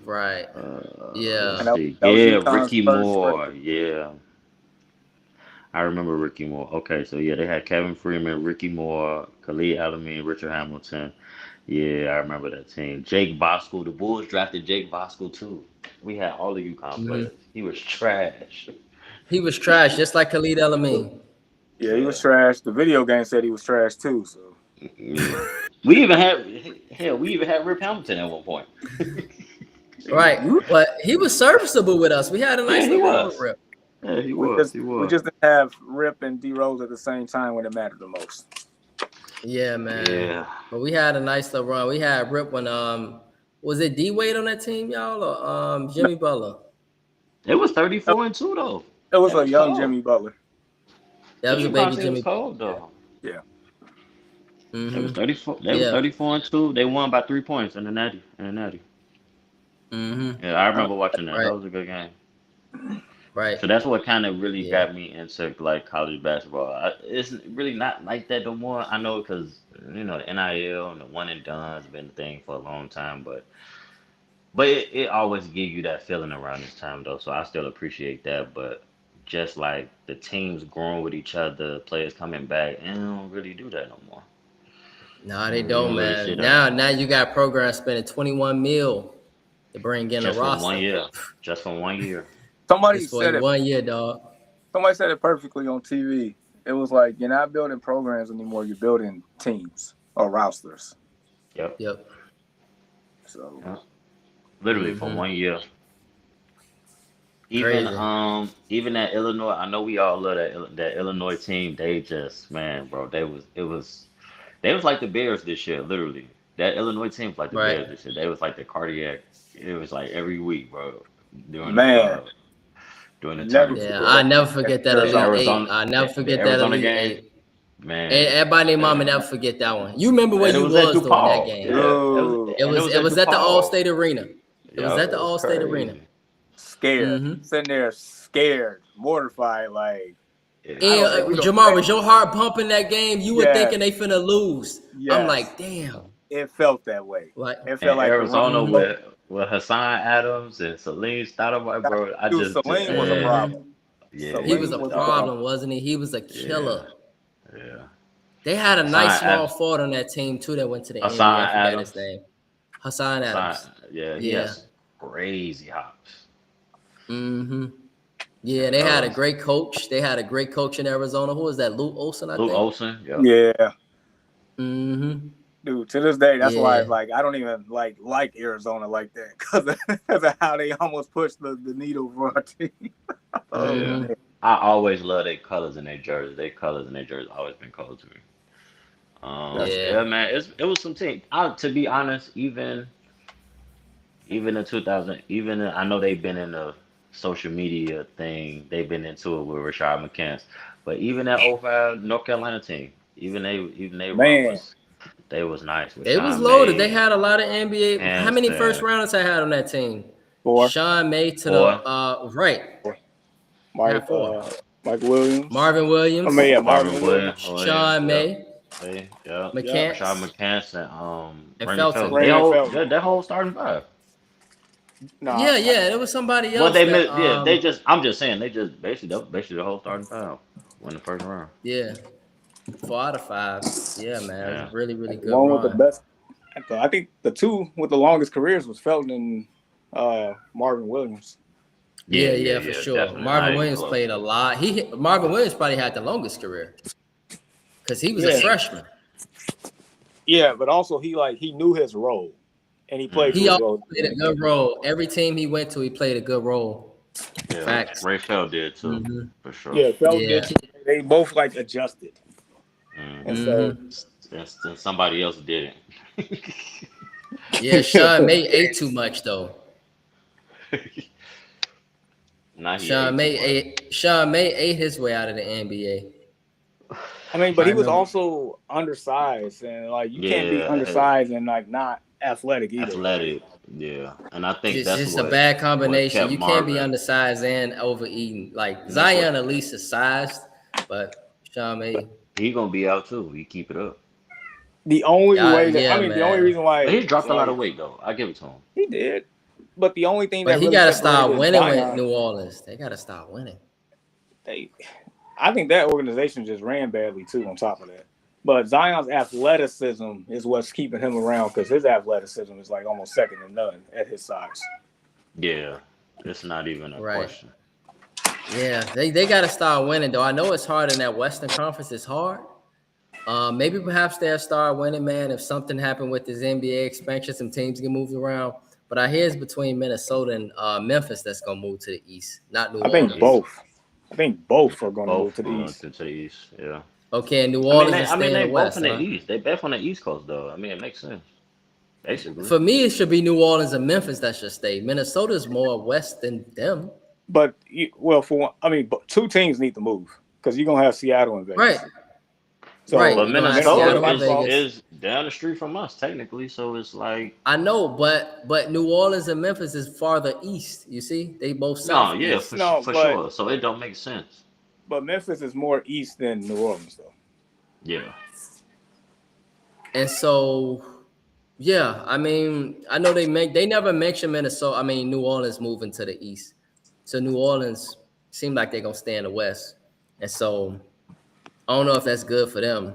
Right. Let's Yeah. that see. was Yeah, UConn's Ricky first Moore. record. Yeah, I remember Ricky Moore. Okay, so yeah, they had Kevin Freeman, Ricky Moore, Khalid Alamine, Richard Hamilton. Yeah, I remember that team. Jake Bosco. The Bulls drafted Jake Bosco too. We had all the UConn Mhm. players. He was trash. He was trash, just like Khalid El-Amin. Yeah, he was Yeah, trash. The video game said he was trash too. So yeah. We even had hell. We even had Rip Hamilton at one point. Right. you, But he was serviceable with us. We had a Yeah, nice he little run with was. Rip. Yeah, he we was. just He we was. just didn't have Rip and D Rose at the same time when it mattered the most. Yeah, man. Yeah. But we had a nice little run. We had Rip when was it D Wade on that team, y'all, or No, Jimmy Butler? It was 34-2 though. it was That a was young cold. Jimmy Butler. That That was a UConn baby team was Jimmy. cold Yeah, though. yeah. They was Mm-hmm. 34. They was Yeah. 34-2. They won by 3 points in the natty. Mm-hmm. Yeah, I I remember watching that. Right. That was a good game. Right. So that's what kind of really Yeah. got me into like college basketball. It's really not like that no more. I know because the NIL and the one and done's been a thing for a long time, but it always gives you that feeling around this time though. So I still appreciate that. But just like the teams growing with each other, players coming back, and they don't really do that no more. Nah, they You don't, don't really see man. that no Now more. you got programs spending 21 mil to bring in a Just for one roster. year. Just for 1 year. Somebody It's for said it. 1 year, dog. Somebody said it perfectly on TV. It was like you're not building programs anymore. You're building teams or rosters. Yep. Yep. So Yep. Literally for Mm-hmm. 1 year. Crazy. Even that Illinois, I know we all love that Illinois team. They just bro, they was like the Bears this year, literally. That Illinois team was like the Right. Bears this year. They was like the cardiac. It was like every week, bro, during the man, during the never tournament. Yeah, forget I that. never forget that The That Elite time. Eight. Arizona, I never the forget that Arizona Elite game, Eight. And man. everybody named Mama uh, never forget that one. You remember where and it you was at was during that DePaul. game. Yeah, Dude, and it was It at was at the DePaul. Allstate Arena. It was Yep, at it the was Allstate Arena. crazy. scared, Mm-hmm. sitting there scared, mortified. Like I Yeah, don't think we And gonna Jamar, make was your heart pumping that game? You were Yes, thinking they finna lose. I'm yes. like, damn. It felt that way. Like, It and felt like the run. Arizona mm-hmm. with Hassan Adams and Celine Stoudemire, bro. I Dude, just Saline was a man, Mm-hmm. problem. yeah, He he was Saline a was was a dog. problem. problem, wasn't he? He was a Yeah, killer. yeah. They had a Hassan nice small Adams, forward on that team too that went to the NBA. Hassan I forgot his Adams, name. Hassan Adams. Yeah, he Yeah. has crazy hops. Mm-hmm. Yeah, And they had a those great coach. They had a great coach in Arizona. Who was that? Luke Olson, I Luke think. Olson, yep. Yeah, Mm-hmm. dude. To this day, that's why Yeah. it's like I don't even like Arizona like that because of how they almost pushed the needle for our team. Oh Yeah. Mm-hmm. man, I always love their colors in their jerseys. Their colors in their jerseys always been cold to me. that's Yeah. Yeah, man, it was some team. To be honest, even in 2000, I know they've been in the social media thing. They've been into it with Rashad McCants, but even that '05 North Carolina team, even they run man. was they was nice with They was Sean loaded. They May, had a lot of NBA. How many first Hanson, rounders I had on that team? Four, Sean May to the Four, right. Mike, Four. Mike Williams. Marvin I Williams, mean, yeah, Marvin Marvin Williams. Sean Williams, May, yeah, Yep. Rashad McCants, McCants and Brandon Felton. Felton. Brandon Felton. That whole starting five. No, Yeah. There was somebody Well, else they that missed. Yeah, I'm just saying they just basically the whole starting five won the first round. yeah, 4 out of 5. Yeah, man. It was Yeah. a really, really good one with the run. best. I think the two with the longest careers was Felton and Marvin Williams. Yeah, for sure. Definitely. Not Marvin even Williams close. played a lot. Marvin Williams probably had the longest career because he was a Yeah. freshman. Yeah, but also he knew his role, and he played He his always role. played a good role. Every team he went to, he played a good role. Yeah, Facts. Ray Feld did too, Mhm. for sure. Yeah, Felton Yeah. did too. They both adjusted, Mm. and so And somebody else didn't. Yeah, Sean May ate too much though. Now he Sean ate too May ate his way out of the NBA. I mean, but he I was remember. also undersized, and you can't be Yeah. undersized and not athletic much. either. Athletic, yeah, and I think It's that's just what a bad what combination. kept You can't be Marvin. undersized and overeating. Like That's Zion what at least is sized, but Sean May. he gonna be out too. He keep it up, The only Yeah, way that yeah, the only man. reason why but he dropped a lot of weight though. I give it to him. he did. But the only thing But that he really got to separated start winning with Zion, New Orleans. They got to start winning. I think that organization just ran badly too. On top of that, but Zion's athleticism is what's keeping him around because his athleticism is like almost second to none at his size. Yeah, it's not even a Right. question. Yeah, they got to start winning though. I know it's hard in that Western Conference. It's hard. Maybe perhaps they'll start winning, man. If something happened with this NBA expansion, some teams get moved around. But I hear it's between Minnesota and Memphis that's gonna move to the East, not New I Orleans. think both. I think both are going to move Both to the going East. to the East. Yeah. Okay, and New I mean, Orleans they, is I mean, staying in they the both West, in the huh? East. They both on the East Coast, though. I mean, it makes sense. Basically. For me, it should be New Orleans and Memphis that should stay. Minnesota's more west than them. But two teams need to move because you're gonna have Seattle and Vegas. Right. So, Right. But You're gonna have Seattle and Minnesota Vegas. is down the street from us, technically. So it's like, I know, but New Orleans and Memphis is farther east. You see, they both no, south. yeah, east. for but- sure. So it don't make sense. But Memphis is more east than New Orleans, though. Yeah. And so, yeah, I mean, I know they never mention Minnesota. I mean, New Orleans moving to the east. So New Orleans seem like they're gonna stay in the west. And so I don't know if that's good for them.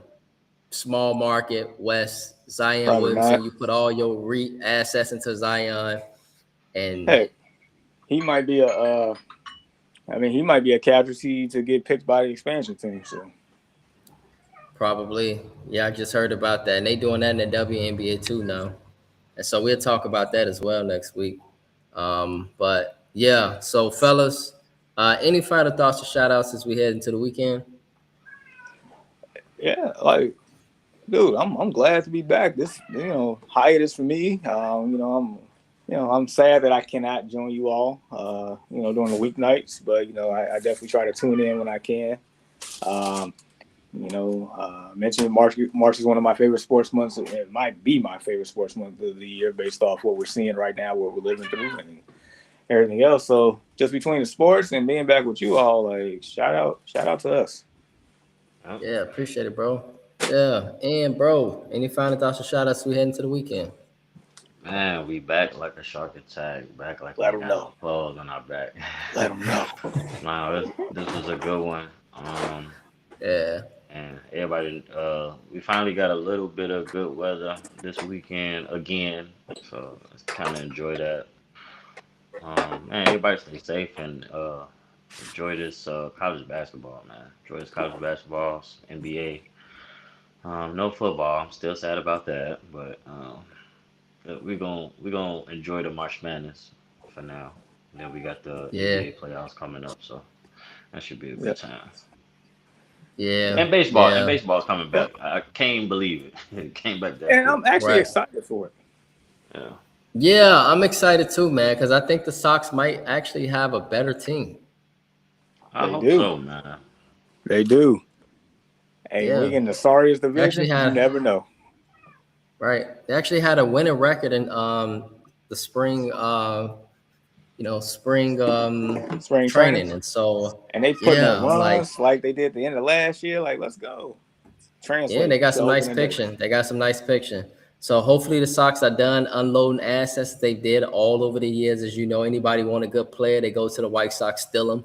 Small market, West, Zion Probably Williamson, not. you put all your assets into Zion, and Hey, he might be he might be a casualty to get picked by the expansion team. So probably, yeah, I just heard about that. And they doing that in the WNBA too now. And so we'll talk about that as well next week. But yeah, so fellas, any final thoughts or shout outs as we head into the weekend? yeah, like, dude, I'm glad to be back. This hiatus for me. I'm sad that I cannot join you all. During the weeknights, but I definitely try to tune in when I can. Mentioning March is one of my favorite sports months. It might be my favorite sports month of the year based off what we're seeing right now, what we're living through, and everything else. So just between the sports and being back with you all, like shout out to us. Yeah, appreciate it, bro. Yeah, and bro, any final thoughts or shout outs as we head into the weekend? Man, we back like a shark attack. Back like Let we 'em got know. claws on our back. Let them know. Nah, this was a good one. Yeah. And everybody, we finally got a little bit of good weather this weekend again, so let's kind of enjoy that. Man, everybody stay safe and enjoy this college basketball, man. Enjoy this college basketball, NBA. No football. I'm still sad about that, but we're gonna enjoy the March Madness for now. And then we got the NBA playoffs coming up, so that should be a good time. Yeah. And baseball's coming back. I can't believe it. It came back that And quick. I'm actually Right. excited for it. Yeah. Yeah, I'm excited too, man, because I think the Sox might actually have a better team. I They hope do. so, man. They do. Hey, Yeah. we in the sorriest division. Actually had- You never know. Right. They actually had a winning record in the spring spring Spring training. And so And they putting Yeah, up I'm like- runs like they did at the end of last year. Like, let's go. Translate. yeah, they got some to nice opening day. pitching. They got some nice pitching. So hopefully the Sox are done unloading assets they did all over the years. As you know, anybody want a good player, they go to the White Sox, steal them,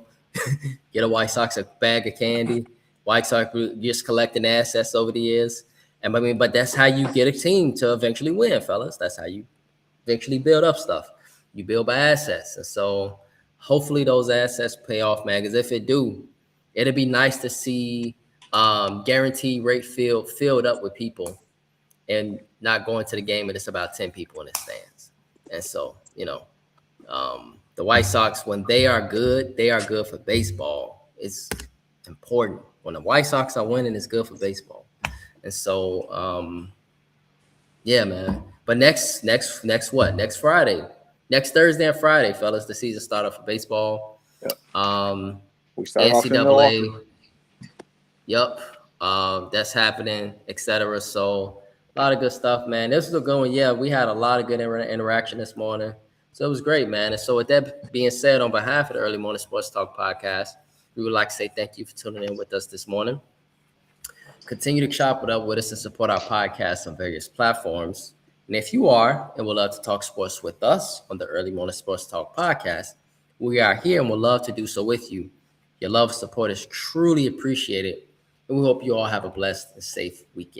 get a White Sox a bag of candy. White Sox just collecting assets over the years. And but that's how you get a team to eventually win, fellas. That's how you eventually build up stuff. You build by assets. And so hopefully those assets pay off, man. Because if it do, it'd be nice to see guaranteed rate filled up with people and not going to the game and it's about 10 people in the stands. And so, the White Sox, when they are good for baseball. It's important. When the White Sox are winning, it's good for baseball. And so, yeah, man. But next what? Next Friday. Next Thursday and Friday, fellas, the season started for baseball. Yep. We start off in NCAA. Milwaukee. Yep. That's happening, etc. So a lot of good stuff, man. This was a good one. Yeah, we had a lot of good interaction this morning. So it was great, man. And so with that being said, on behalf of the Early Morning Sports Talk podcast, we would like to say thank you for tuning in with us this morning. Continue to chop it up with us and support our podcast on various platforms. And if you are and would love to talk sports with us on the Early Morning Sports Talk podcast, we are here and would love to do so with you. Your love and support is truly appreciated, and we hope you all have a blessed and safe weekend.